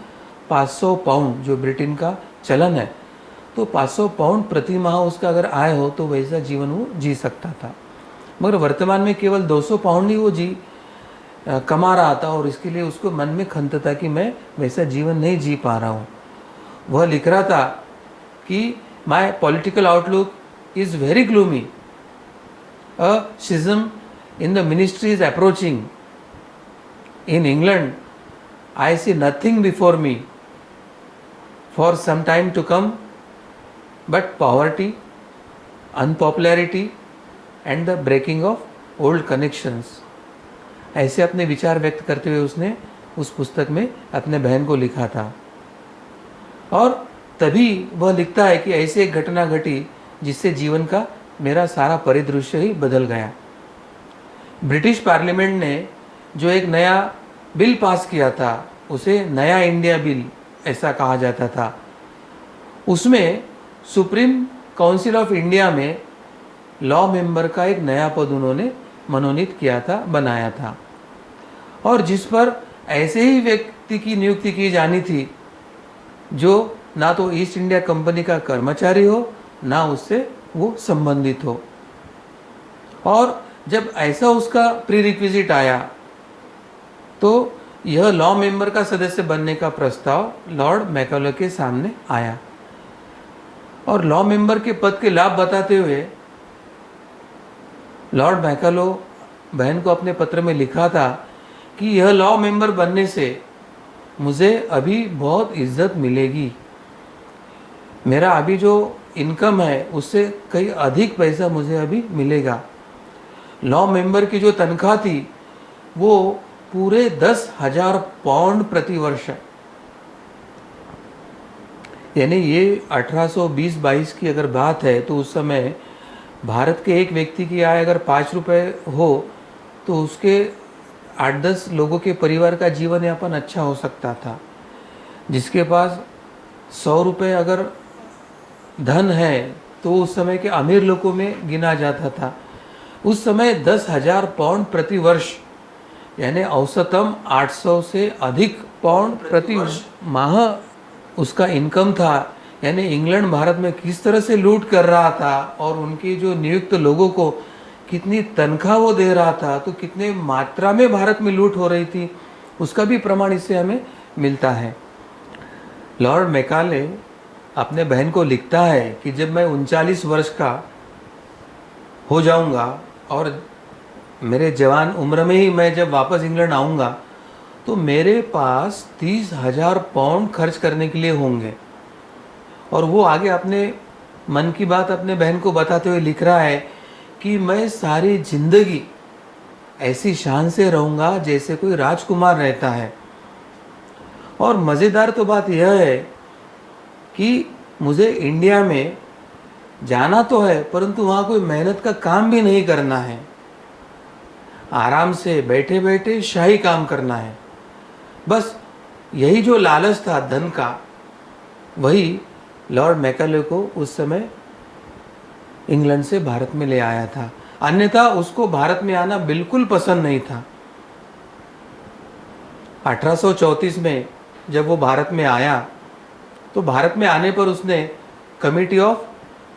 500 पाउंड, जो ब्रिटेन का चलन है, तो 500 पाउंड प्रति माह उसका अगर आय हो तो वैसा जीवन वो जी सकता था। मगर वर्तमान में केवल 200 पाउंड ही वो कमा रहा था, और इसके लिए उसको मन में खंत था कि मैं वैसा जीवन नहीं जी पा रहा हूँ। वह लिख रहा था कि my political outlook is very gloomy, a schism in the ministry is approaching. In England, I see nothing before me for some time to come but poverty, unpopularity and the breaking of old connections. ऐसे अपने विचार व्यक्त करते हुए उसने उस पुस्तक में अपने बहन को लिखा था। और तभी वह लिखता है कि ऐसी एक घटना घटी जिससे जीवन का मेरा सारा परिदृश्य ही बदल गया। ब्रिटिश पार्लियामेंट ने जो एक नया बिल पास किया था, उसे नया इंडिया बिल ऐसा कहा जाता था। उसमें सुप्रीम काउंसिल ऑफ इंडिया में लॉ मेंबर का एक नया पद उन्होंने मनोनीत किया था, बनाया था, और जिस पर ऐसे ही व्यक्ति की नियुक्ति की जानी थी जो ना तो ईस्ट इंडिया कंपनी का कर्मचारी हो, ना उससे वो संबंधित हो। और जब ऐसा उसका प्री रिक्विजिट आया तो यह लॉ मेंबर का सदस्य बनने का प्रस्ताव लॉर्ड मैकाले के सामने आया, और लॉ मेंबर के पद के लाभ बताते हुए लॉर्ड मैकाले बहन को अपने पत्र में लिखा था कि यह लॉ मेंबर बनने से मुझे अभी बहुत इज्जत मिलेगी, मेरा अभी जो इनकम है उससे कहीं अधिक पैसा मुझे अभी मिलेगा। लॉ मेंबर की जो तनख्वाह थी वो पूरे 10,000 पाउंड प्रति वर्ष, यानी ये 1820-22 की अगर बात है तो उस समय भारत के एक व्यक्ति की आय अगर 5 रुपये हो तो उसके 8-10 लोगों के परिवार का जीवन यापन अच्छा हो सकता था। जिसके पास 100 रुपये अगर धन है तो उस समय के अमीर लोगों में गिना जाता था। उस समय 10,000 पाउंड प्रति वर्ष यानी औसतम 800 से अधिक पाउंड प्रति माह उसका इनकम था। यानी इंग्लैंड भारत में किस तरह से लूट कर रहा था और उनके जो नियुक्त लोगों को कितनी तनख्वाह वो दे रहा था, तो कितने मात्रा में भारत में लूट हो रही थी, उसका भी प्रमाण इससे हमें मिलता है। लॉर्ड मैकाले अपने बहन को लिखता है कि जब मैं 39 वर्ष का हो जाऊंगा और मेरे जवान उम्र में ही मैं जब वापस इंग्लैंड आऊंगा तो मेरे पास 30,000 पाउंड खर्च करने के लिए होंगे। और वो आगे अपने मन की बात अपने बहन को बताते हुए लिख रहा है कि मैं सारी जिंदगी ऐसी शान से रहूँगा जैसे कोई राजकुमार रहता है। और मज़ेदार तो बात यह है कि मुझे इंडिया में जाना तो है परंतु वहाँ कोई मेहनत का काम भी नहीं करना है, आराम से बैठे बैठे शाही काम करना है। बस यही जो लालच था धन का, वही लॉर्ड मैकाले को उस समय इंग्लैंड से भारत में ले आया था। अन्यथा उसको भारत में आना बिल्कुल पसंद नहीं था। 1834 में जब वो भारत में आया तो भारत में आने पर उसने कमिटी ऑफ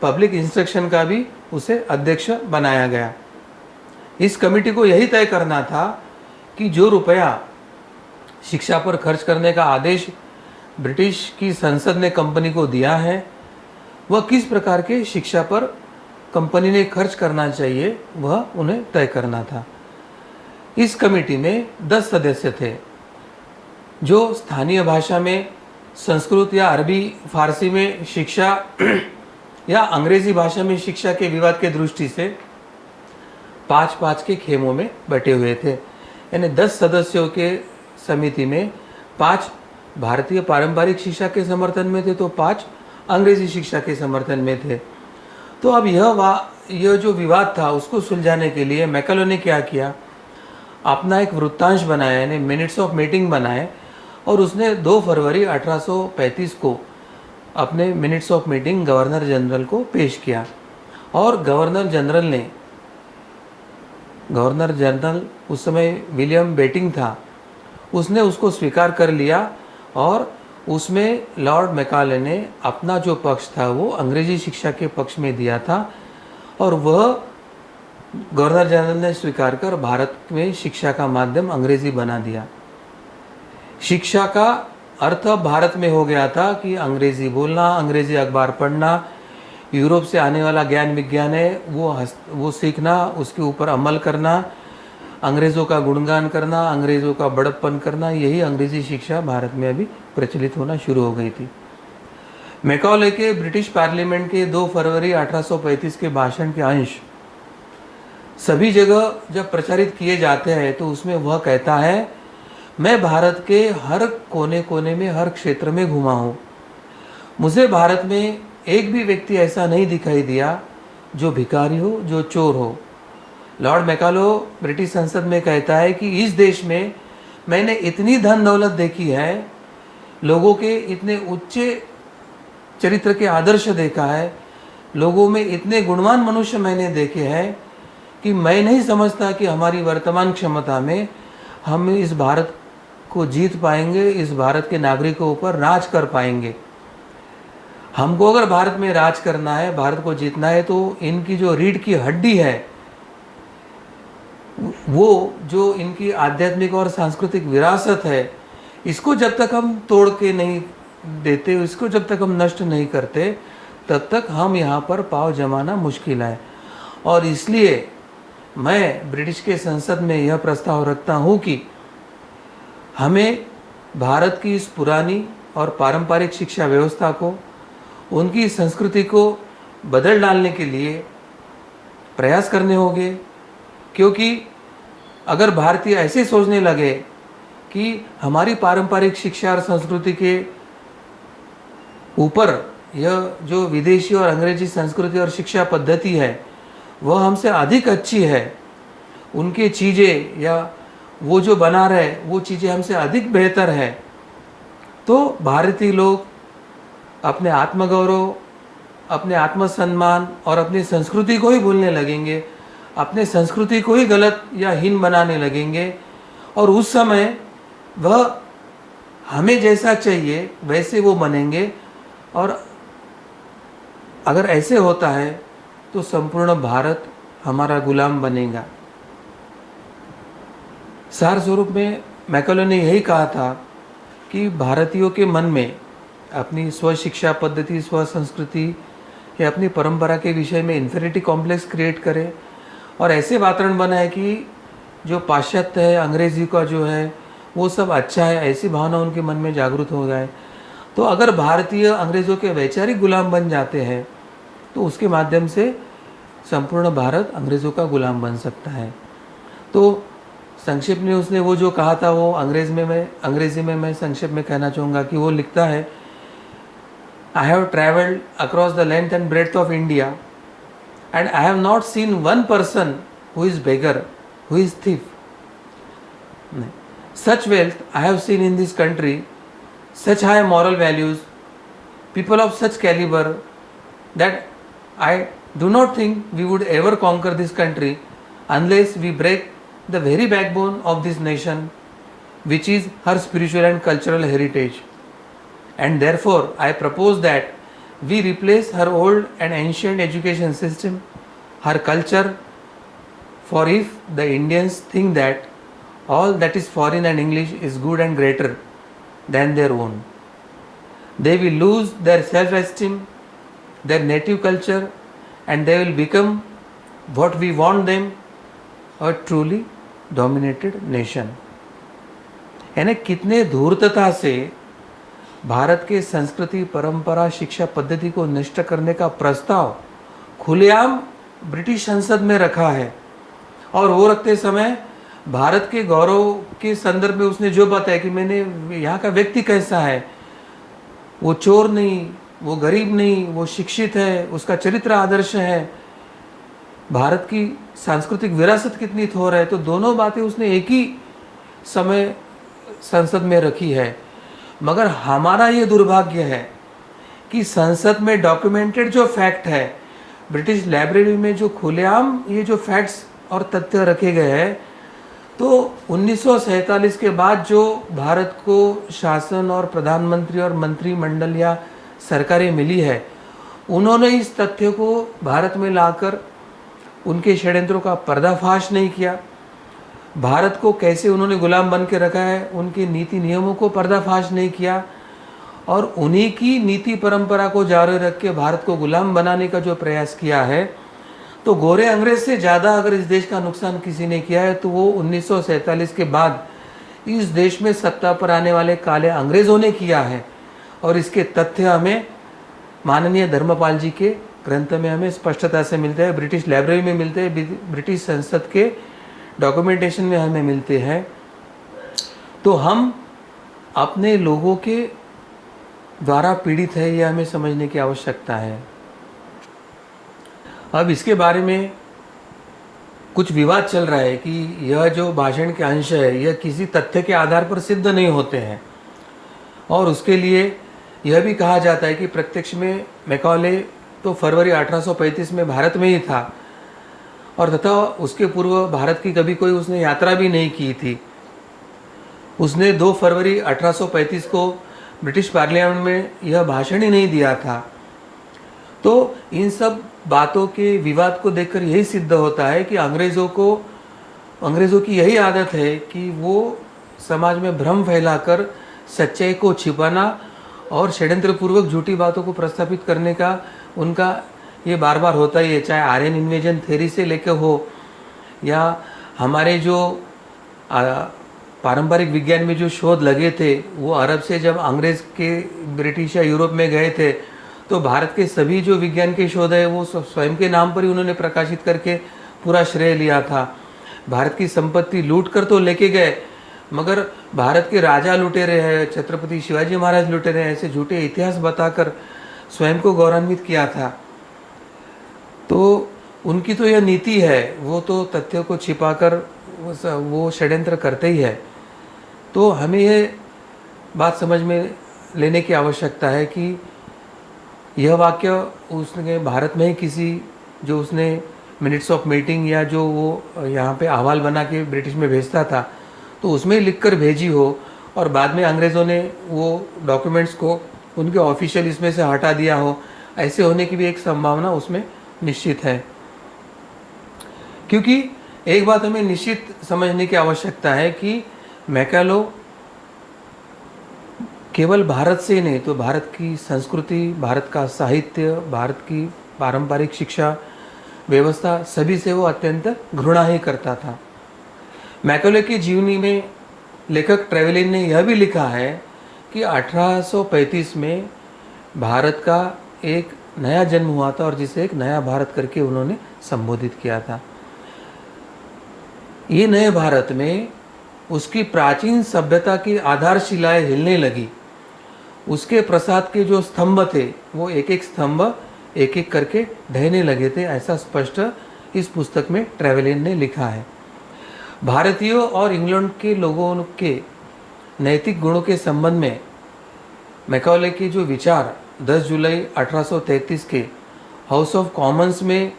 पब्लिक इंस्ट्रक्शन का भी उसे अध्यक्ष बनाया गया। इस कमेटी को यही तय करना था कि जो रुपया शिक्षा पर खर्च करने का आदेश ब्रिटिश की संसद ने कंपनी को दिया है वह किस प्रकार के शिक्षा पर कंपनी ने खर्च करना चाहिए वह उन्हें तय करना था। इस कमेटी में 10 सदस्य थे जो स्थानीय भाषा में संस्कृत या अरबी फारसी में शिक्षा या अंग्रेजी भाषा में शिक्षा के विवाद के दृष्टि से 5-5 के खेमों में बटे हुए थे। यानी 10 सदस्यों के समिति में 5 भारतीय पारंपरिक शिक्षा के समर्थन में थे तो 5 अंग्रेजी शिक्षा के समर्थन में थे। तो अब यह जो विवाद था उसको सुलझाने के लिए मैकाले ने क्या किया, अपना एक वृत्तांश बनाया यानी मिनट्स ऑफ मीटिंग बनाए और उसने 2 फरवरी 1835 को अपने minutes of meeting governor general को पेश किया और गवर्नर जनरल उस समय विलियम बेटिंग था, उसने उसको स्वीकार कर लिया और उसमें लॉर्ड मैकाले ने अपना जो पक्ष था वो अंग्रेजी शिक्षा के पक्ष में दिया था और वह गवर्नर जनरल ने स्वीकार कर भारत में शिक्षा का माध्यम अंग्रेजी बना दिया। शिक्षा का अर्थ भारत में हो गया था कि अंग्रेजी बोलना, अंग्रेजी अखबार पढ़ना, यूरोप से आने वाला ज्ञान विज्ञान है वो सीखना, उसके ऊपर अमल करना, अंग्रेज़ों का गुणगान करना, अंग्रेज़ों का बड़प्पन करना, यही अंग्रेजी शिक्षा भारत में अभी प्रचलित होना शुरू हो गई थी। मैकाले के ब्रिटिश पार्लियामेंट के 2 फरवरी 1835 के भाषण के अंश सभी जगह जब प्रचारित किए जाते हैं तो उसमें वह कहता है, मैं भारत के हर कोने कोने में हर क्षेत्र में घूमा हूँ, मुझे भारत में एक भी व्यक्ति ऐसा नहीं दिखाई दिया जो भिखारी हो, जो चोर हो। लॉर्ड मैकाले ब्रिटिश संसद में कहता है कि इस देश में मैंने इतनी धन दौलत देखी है, लोगों के इतने उच्च चरित्र के आदर्श देखा है, लोगों में इतने गुणवान मनुष्य मैंने देखे हैं कि मैं नहीं समझता कि हमारी वर्तमान क्षमता में हम इस भारत को जीत पाएंगे, इस भारत के नागरिकों पर राज कर पाएंगे। हमको अगर भारत में राज करना है, भारत को जीतना है तो इनकी जो रीढ़ की हड्डी है, वो जो इनकी आध्यात्मिक और सांस्कृतिक विरासत है, इसको जब तक हम तोड़ के नहीं देते, इसको जब तक हम नष्ट नहीं करते, तब तक हम यहाँ पर पाँव जमाना मुश्किल है। और इसलिए मैं ब्रिटिश के संसद में यह प्रस्ताव रखता हूँ कि हमें भारत की इस पुरानी और पारंपरिक शिक्षा व्यवस्था को, उनकी संस्कृति को बदल डालने के लिए प्रयास करने होंगे, क्योंकि अगर भारतीय ऐसे सोचने लगे कि हमारी पारंपरिक शिक्षा और संस्कृति के ऊपर यह जो विदेशी और अंग्रेजी संस्कृति और शिक्षा पद्धति है वह हमसे अधिक अच्छी है, उनकी चीज़ें या वो जो बना रहे वो चीज़ें हमसे अधिक बेहतर है, तो भारतीय लोग अपने आत्मगौरव, अपने आत्मसम्मान और अपनी संस्कृति को ही भूलने लगेंगे, अपने संस्कृति को ही गलत या हीन बनाने लगेंगे और उस समय वह हमें जैसा चाहिए वैसे वो बनेंगे। और अगर ऐसे होता है तो संपूर्ण भारत हमारा गुलाम बनेगा। सार स्वरूप में मैकाले ने यही कहा था कि भारतीयों के मन में अपनी स्व शिक्षा पद्धति, स्व संस्कृति या अपनी परंपरा के विषय में इन्फीरियरिटी कॉम्प्लेक्स क्रिएट करे और ऐसे वातावरण बनाए कि जो पाश्चात्य है, अंग्रेजी का जो है वो सब अच्छा है, ऐसी भावना उनके मन में जागृत हो जाए। तो अगर भारतीय अंग्रेज़ों के वैचारिक गुलाम बन जाते हैं तो उसके माध्यम से संपूर्ण भारत अंग्रेज़ों का गुलाम बन सकता है। तो संक्षेप में उसने वो जो कहा था वो अंग्रेज़ी में मैं संक्षेप में कहना चाहूँगा कि वो लिखता है, I have travelled across the length and breadth of India and I have not seen one person who is beggar, who is thief. Such wealth I have seen in this country, such high moral values, people of such caliber that I do not think we would ever conquer this country unless we break the very backbone of this nation, which is her spiritual and cultural heritage. And therefore I propose that we replace her old and ancient education system, her culture, For if the Indians think that all that is foreign and English is good and greater than their own, they will lose their self-esteem, their native culture, and they will become what we want them, a truly dominated nation. यानी कितने धूर्तता से भारत के संस्कृति, परंपरा, शिक्षा पद्धति को नष्ट करने का प्रस्ताव खुलेआम ब्रिटिश संसद में रखा है। और वो रखते समय भारत के गौरव के संदर्भ में उसने जो बताया कि मैंने यहाँ का व्यक्ति कैसा है, वो चोर नहीं, वो गरीब नहीं, वो शिक्षित है, उसका चरित्र आदर्श है, भारत की सांस्कृतिक विरासत कितनी थोर है, तो दोनों बातें उसने एक ही समय संसद में रखी है। मगर हमारा ये दुर्भाग्य है कि संसद में डॉक्यूमेंटेड जो फैक्ट है, ब्रिटिश लाइब्रेरी में जो खुलेआम ये जो फैक्ट्स और तथ्य रखे गए हैं, तो 1947 के बाद जो भारत को शासन और प्रधानमंत्री और मंत्रिमंडल या सरकारें मिली है, उन्होंने इस तथ्य को भारत में लाकर उनके षड्यंत्रों का पर्दाफाश नहीं किया। भारत को कैसे उन्होंने गुलाम बन के रखा है, उनके नीति नियमों को पर्दाफाश नहीं किया, और उन्हीं की नीति परंपरा को जारी रख के भारत को गुलाम बनाने का जो प्रयास किया है, तो गोरे अंग्रेज से ज़्यादा अगर इस देश का नुकसान किसी ने किया है तो वो 1947 के बाद इस देश में सत्ता पर आने वाले काले अंग्रेज़ों ने किया है। और इसके तथ्य हमें माननीय धर्मपाल जी के ग्रंथ में हमें स्पष्टता से मिलते हैं, ब्रिटिश लाइब्रेरी में मिलते हैं, ब्रिटिश संसद के डॉक्यूमेंटेशन में हमें मिलते हैं। तो हम अपने लोगों के द्वारा पीड़ित है, यह हमें समझने की आवश्यकता है। अब इसके बारे में कुछ विवाद चल रहा है कि यह जो भाषण के अंश है यह किसी तथ्य के आधार पर सिद्ध नहीं होते हैं, और उसके लिए यह भी कहा जाता है कि प्रत्यक्ष में मैकॉले तो फरवरी 1835 में भारत में ही था, और तथा उसके पूर्व भारत की कभी कोई उसने यात्रा भी नहीं की थी। उसने 2 फरवरी 1835 को ब्रिटिश पार्लियामेंट में यह भाषण ही नहीं दिया था। तो इन सब बातों के विवाद को देखकर यही सिद्ध होता है कि अंग्रेज़ों की यही आदत है कि वो समाज में भ्रम फैलाकर सच्चाई को छिपाना और षड्यंत्रपूर्वक झूठी बातों को प्रस्थापित करने का उनका ये बार बार होता ही है। चाहे आर्यन इन्वेजन थ्योरी से लेकर हो या हमारे जो पारंपरिक विज्ञान में जो शोध लगे थे, वो अरब से जब अंग्रेज़ के ब्रिटिश या यूरोप में गए थे तो भारत के सभी जो विज्ञान के शोध है वो स्वयं के नाम पर ही उन्होंने प्रकाशित करके पूरा श्रेय लिया था। भारत की संपत्ति लूट कर तो लेके गए, मगर भारत के राजा लुटेरे हैं, छत्रपति शिवाजी महाराज लुटेरे हैं, ऐसे झूठे इतिहास बताकर स्वयं को गौरवान्वित किया था। तो उनकी तो यह नीति है, वो तो तथ्यों को छिपाकर वो षड्यंत्र करते ही है। तो हमें ये बात समझ में लेने की आवश्यकता है कि यह वाक्य उसने भारत में ही किसी जो उसने मिनट्स ऑफ मीटिंग या जो वो यहाँ पे अहवाल बना के ब्रिटिश में भेजता था तो उसमें लिख कर भेजी हो, और बाद में अंग्रेज़ों ने वो डॉक्यूमेंट्स को उनके ऑफिशियल इसमें से हटा दिया हो, ऐसे होने की भी एक संभावना उसमें निश्चित है। क्योंकि एक बात हमें निश्चित समझने की आवश्यकता है कि मैकालो केवल भारत से ही नहीं तो भारत की संस्कृति, भारत का साहित्य, भारत की पारंपरिक शिक्षा व्यवस्था सभी से वो अत्यंत घृणा ही करता था। मैकाले की जीवनी में लेखक ट्रेवेलिन ने यह भी लिखा है कि 1835 में भारत का एक नया जन्म हुआ था और जिसे एक नया भारत करके उन्होंने संबोधित किया था। ये नए भारत में उसकी प्राचीन सभ्यता की आधारशिलाएं हिलने लगी। उसके प्रसाद के जो स्तंभ थे वो एक एक स्तंभ एक एक करके ढहने लगे थे, ऐसा स्पष्ट इस पुस्तक में ट्रेवेलिन ने लिखा है। भारतीयों और इंग्लैंड के लोगों के नैतिक गुणों के संबंध में मैकॉले के जो विचार 10 जुलाई 1833 के हाउस ऑफ कॉमन्स में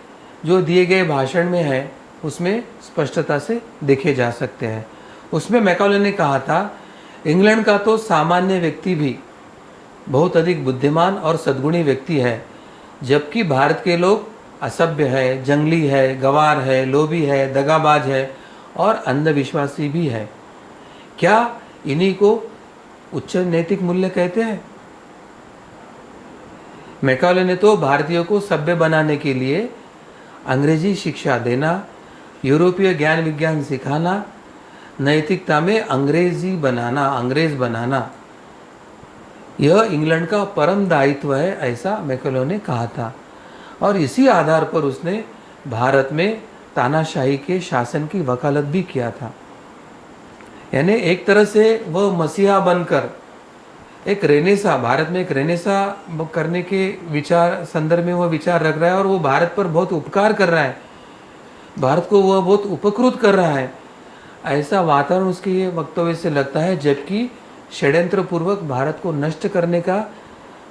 जो दिए गए भाषण में है उसमें स्पष्टता से देखे जा सकते हैं। उसमें मैकॉले ने कहा था, इंग्लैंड का तो सामान्य व्यक्ति भी बहुत अधिक बुद्धिमान और सद्गुणी व्यक्ति है, जबकि भारत के लोग असभ्य है, जंगली है, गंवार है, लोभी है, दगाबाज है और अंधविश्वासी भी है। क्या इन्हीं को उच्च नैतिक मूल्य कहते हैं? मैकाले ने तो भारतीयों को सभ्य बनाने के लिए अंग्रेजी शिक्षा देना, यूरोपीय ज्ञान विज्ञान सिखाना, नैतिकता में अंग्रेज बनाना, यह इंग्लैंड का परम दायित्व है, ऐसा मैकाले ने कहा था। और इसी आधार पर उसने भारत में तानाशाही के शासन की वकालत भी किया था। यानी एक तरह से वह मसीहा बनकर एक रेनेसा, भारत में एक रेनेसा करने के विचार संदर्भ में वह विचार रख रहा है और वो भारत पर बहुत उपकार कर रहा है, भारत को वह बहुत उपकृत कर रहा है, ऐसा वातावरण उसके ये वक्तव्य से लगता है। जबकि षड्यंत्र पूर्वक भारत को नष्ट करने का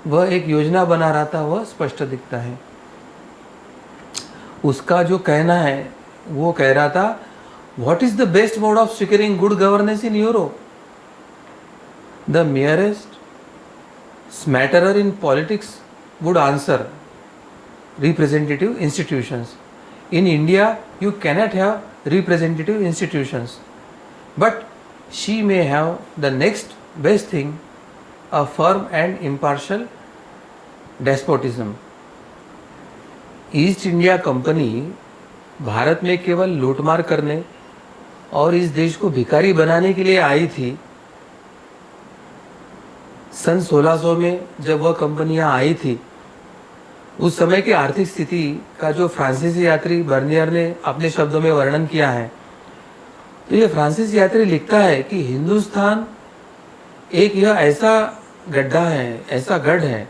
वह एक योजना बना रहा था, वह स्पष्ट दिखता है। उसका जो कहना है, वो कह रहा था, what is the best mode of securing good governance in Europe? The merest smatterer in politics would answer, representative institutions. In India, you cannot have representative institutions, but she may have the next best thing, a firm and impartial despotism. East India company Bharat में केवल लूटमार करने और इस देश को भिखारी बनाने के लिए आई थी। सन 1600 में जब वह कंपनी यहाँ आई थी, उस समय की आर्थिक स्थिति का जो फ्रांसीसी यात्री बर्नियर ने अपने शब्दों में वर्णन किया है, तो ये फ्रांसीसी यात्री लिखता है कि हिंदुस्तान एक यह ऐसा गड्ढा है, ऐसा गढ़ है,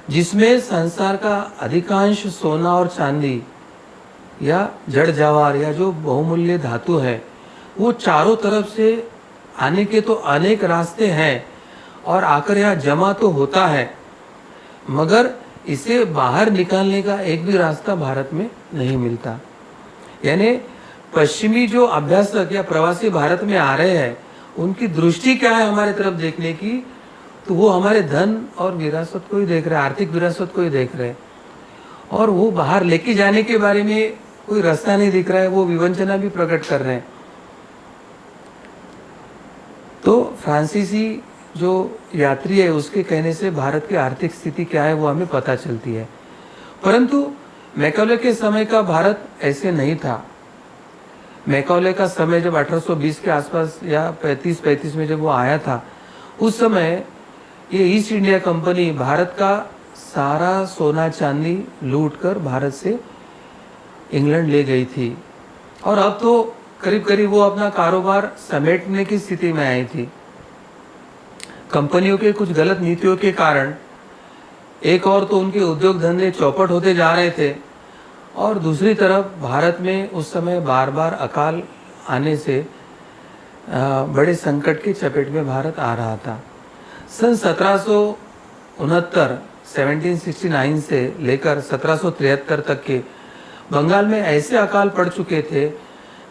जिसमें संसार का अधिकांश सोना और चांदी या जड़ जवाहर या जो बहुमूल्य धातु है, वो चारों तरफ से आने के तो अनेक रास्ते हैं और आकर यहाँ जमा तो होता है, मगर इसे बाहर निकालने का एक भी रास्ता भारत में नहीं मिलता। यानी पश्चिमी जो अभ्यासक या प्रवासी भारत में आ रहे हैं, उनकी दृष्टि क्या है हमारे तरफ देखने की? तो वो हमारे धन और विरासत को ही देख रहे हैं, आर्थिक विरासत को ही देख रहे हैं, और वो बाहर लेके जाने के बारे में कोई रास्ता नहीं दिख रहा है, वो विवंचना भी प्रकट कर रहे हैं। तो फ्रांसीसी जो यात्री है, उसके कहने से भारत की आर्थिक स्थिति क्या है वो हमें पता चलती है। परंतु मैकाले के समय का भारत ऐसे नहीं था। मैकाले का समय जब 1820 के आसपास या 35 में जब वो आया था, उस समय ये ईस्ट इंडिया कंपनी भारत का सारा सोना चांदी लूट कर भारत से इंग्लैंड ले गई थी, और अब तो करीब करीब वो अपना कारोबार समेटने की स्थिति में आई थी। कंपनियों के कुछ गलत नीतियों के कारण एक और तो उनके उद्योग धंधे चौपट होते जा रहे थे, और दूसरी तरफ भारत में उस समय बार बार अकाल आने से बड़े संकट की चपेट में भारत आ रहा था। सन 1769 से लेकर 1773 तक के बंगाल में ऐसे अकाल पड़ चुके थे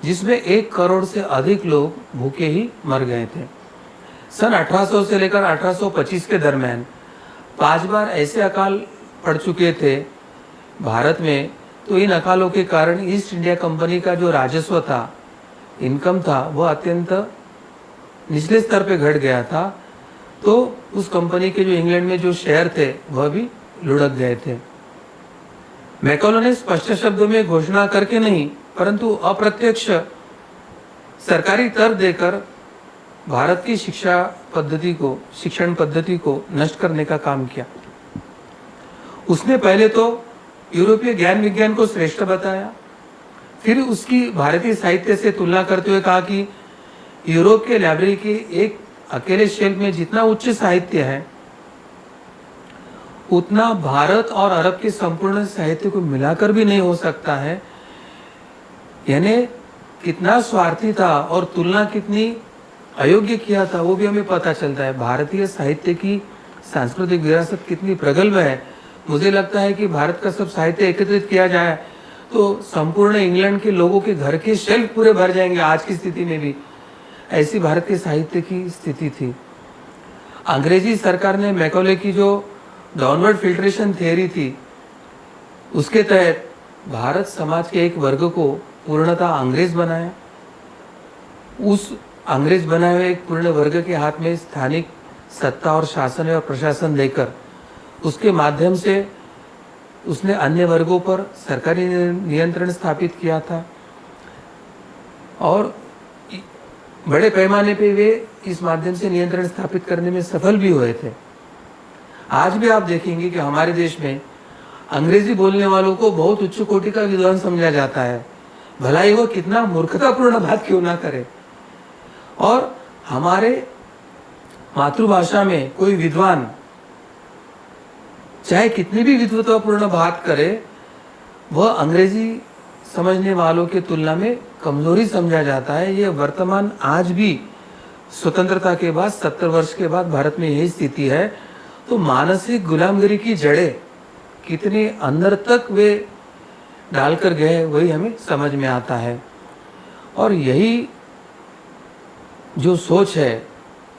जिसमें 1 करोड़ से अधिक लोग भूखे ही मर गए थे। सन 1800 से लेकर 1825 के दरमियान 5 बार ऐसे अकाल पड़ चुके थे भारत में। तो इन अकालों के कारण ईस्ट इंडिया कंपनी का जो राजस्व था, इनकम था, वह अत्यंत निचले स्तर पे घट गया था। तो उस कंपनी के जो इंग्लैंड में जो शेयर थे वह भी लुढ़क गए थे। मैकाले ने स्पष्ट शब्दों में घोषणा करके नहीं, परंतु अप्रत्यक्ष सरकारी तर्क देकर भारत की शिक्षण पद्धति को नष्ट करने का काम किया। उसने पहले तो यूरोपीय ज्ञान विज्ञान को श्रेष्ठ बताया, फिर उसकी भारतीय साहित्य से तुलना करते हुए कहा कि यूरोप के लाइब्रेरी के एक अकेले शेल्फ में जितना उच्च साहित्य है, उतना भारत और अरब के संपूर्ण साहित्य को मिलाकर भी नहीं हो सकता है। यानी कितना स्वार्थी था और तुलना कितनी अयोग्य किया था, वो भी हमें पता चलता है। भारतीय साहित्य की सांस्कृतिक विरासत कितनी प्रगल्भ है। मुझे लगता है कि भारत का सब साहित्य एकत्रित किया जाए तो संपूर्ण इंग्लैंड के लोगों के घर के शेल्फ पूरे भर जाएंगे आज की स्थिति में भी। ऐसी भारत के साहित्य की स्थिति थी। अंग्रेजी सरकार ने मैकाले की जो डाउनवर्ड फिल्ट्रेशन थियरी थी, उसके तहत भारत समाज के एक वर्ग को पूर्णतः अंग्रेज बनाया। उस अंग्रेज बनाए हुए एक पूर्ण वर्ग के हाथ में स्थानिक सत्ता और शासन और प्रशासन देकर उसके माध्यम से उसने अन्य वर्गों पर सरकारी नियंत्रण स्थापित किया था और बड़े पैमाने पे वे इस माध्यम से नियंत्रण स्थापित करने में सफल भी हुए थे। आज भी आप देखेंगे कि हमारे देश में अंग्रेजी बोलने वालों को बहुत उच्च कोटि का विद्वान समझा जाता है, भला ही वो कितना मूर्खतापूर्ण बात क्यों ना करे। और हमारे मातृभाषा में कोई विद्वान चाहे कितनी भी विद्वतापूर्ण बात करे, वह अंग्रेजी समझने वालों की तुलना में कमजोरी समझा जाता है। ये वर्तमान आज भी स्वतंत्रता के बाद 70 वर्ष के बाद भारत में यही स्थिति है। तो मानसिक गुलामगिरी की जड़ें कितने अंदर तक वे डालकर गए वही हमें समझ में आता है। और यही जो सोच है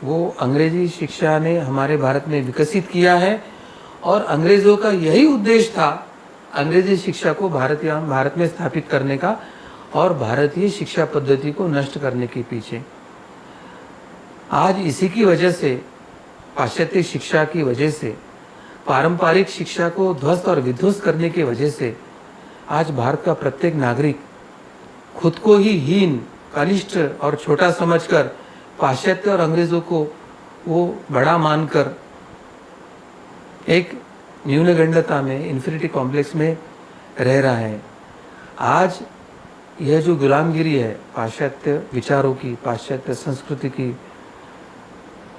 वो अंग्रेजी शिक्षा ने हमारे भारत में विकसित किया है और अंग्रेजों का यही उद्देश्य था अंग्रेजी शिक्षा को भारत में स्थापित करने का और भारतीय शिक्षा पद्धति को नष्ट करने के पीछे। आज इसी की वजह से, पाश्चात्य शिक्षा की वजह से, पारंपरिक शिक्षा को ध्वस्त और विध्वस्त करने की वजह से आज भारत का प्रत्येक नागरिक खुद को ही हीन, कनिष्ठ और छोटा समझकर पाश्चात्य और अंग्रेजों को वो बड़ा मानकर एक न्यूनगंडता में, इन्फिनिटी कॉम्प्लेक्स में रह रहा है। आज यह जो गुलामगिरी है पाश्चात्य विचारों की, पाश्चात्य संस्कृति की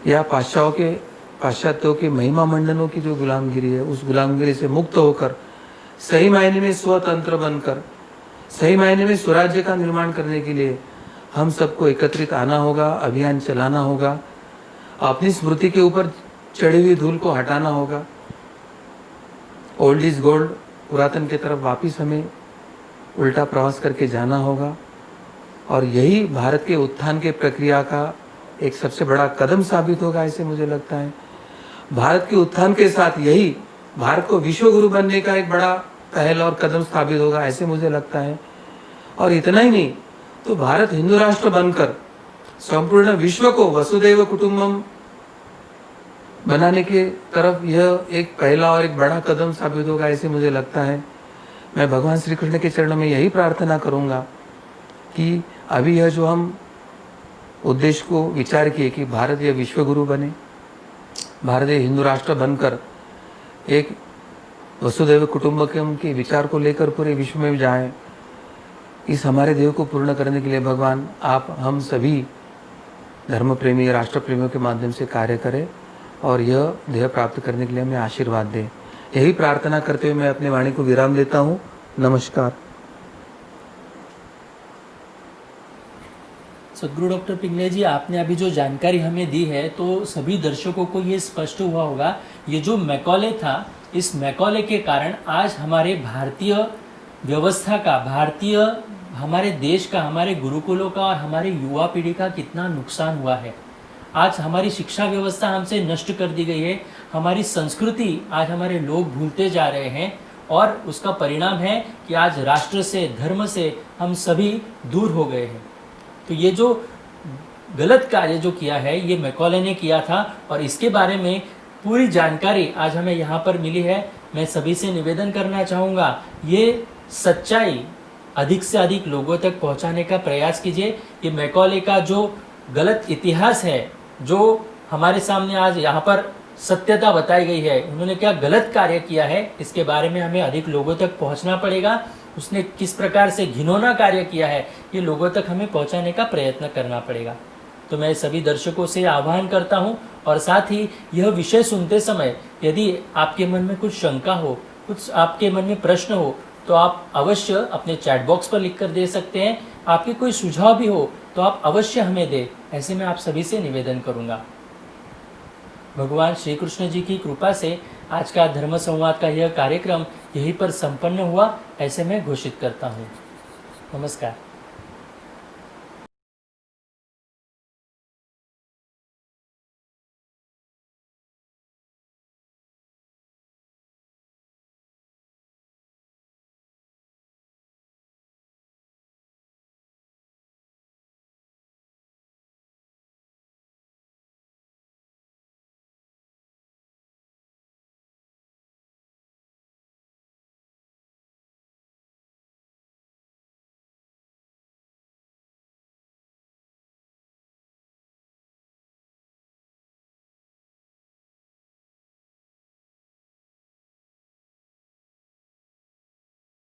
या पाश्चात्यों के महिमा मंडनों की जो गुलामगिरी है, उस गुलामगिरी से मुक्त होकर सही मायने में स्वतंत्र बनकर सही मायने में स्वराज्य का निर्माण करने के लिए हम सबको एकत्रित आना होगा, अभियान चलाना होगा, अपनी स्मृति के ऊपर चढ़ी हुई धूल को हटाना होगा। ओल्ड इज गोल्ड, पुरातन की तरफ वापिस हमें उल्टा प्रवास करके जाना होगा और यही भारत के उत्थान के प्रक्रिया का एक सबसे बड़ा कदम साबित होगा, ऐसे मुझे लगता है। भारत के उत्थान के साथ यही भारत को विश्व गुरु बनने का एक बड़ा पहल और कदम साबित होगा, ऐसे मुझे लगता है। और इतना ही नहीं तो भारत हिंदू राष्ट्र बनकर संपूर्ण विश्व को वसुदैव कुटुंबम बनाने के तरफ यह एक पहला और एक बड़ा कदम साबित होगा, ऐसे मुझे लगता है। मैं भगवान श्री कृष्ण के चरणों में यही प्रार्थना करूंगा कि अभी यह जो हम उद्देश्य को विचार किए कि भारत यह विश्व गुरु बने, भारत यह हिंदू राष्ट्र बनकर एक वसुदैव कुटुंबकम के विचार को लेकर पूरे विश्व में जाए, इस हमारे देव को पूर्ण करने के लिए भगवान आप हम सभी धर्म प्रेमी, राष्ट्र प्रेमियों के माध्यम से कार्य करें और यह ध्येय प्राप्त करने के लिए हमें आशीर्वाद दें। यही प्रार्थना करते हुए मैं अपने वाणी को विराम देता हूँ। नमस्कार। सदगुरु डॉक्टर पिंगले जी, आपने अभी जो जानकारी हमें दी है तो सभी दर्शकों को ये स्पष्ट हुआ होगा, ये जो मैकॉले था, इस मैकॉले के कारण आज हमारे भारतीय व्यवस्था का, भारतीय हमारे देश का, हमारे गुरुकुलों का और हमारे युवा पीढ़ी का कितना नुकसान हुआ है। आज हमारी शिक्षा व्यवस्था हमसे नष्ट कर दी गई है, हमारी संस्कृति आज हमारे लोग भूलते जा रहे हैं और उसका परिणाम है कि आज राष्ट्र से, धर्म से हम सभी दूर हो गए हैं। तो ये जो गलत कार्य जो किया है ये मैकॉले ने किया था और इसके बारे में पूरी जानकारी आज हमें यहाँ पर मिली है। मैं सभी से निवेदन करना चाहूँगा, ये सच्चाई अधिक से अधिक लोगों तक पहुँचाने का प्रयास कीजिए। ये मैकॉले का जो गलत इतिहास है, जो हमारे सामने आज यहाँ पर सत्यता बताई गई है, उन्होंने क्या गलत कार्य किया है, इसके बारे में हमें अधिक लोगों तक पहुँचना पड़ेगा। उसने किस प्रकार से घिनौना कार्य किया है, ये लोगों तक हमें पहुँचाने का प्रयत्न करना पड़ेगा। तो मैं सभी दर्शकों से आह्वान करता हूँ और साथ ही यह विषय सुनते समय यदि आपके मन में कुछ शंका हो, कुछ आपके मन में प्रश्न हो, तो आप अवश्य अपने चैट बॉक्स पर लिख कर दे सकते हैं। आपके कोई सुझाव भी हो तो आप अवश्य हमें दें, ऐसे मैं आप सभी से निवेदन करूंगा। भगवान श्री कृष्ण जी की कृपा से आज का धर्म संवाद का यह कार्यक्रम यहीं पर संपन्न हुआ, ऐसे मैं घोषित करता हूँ। नमस्कार।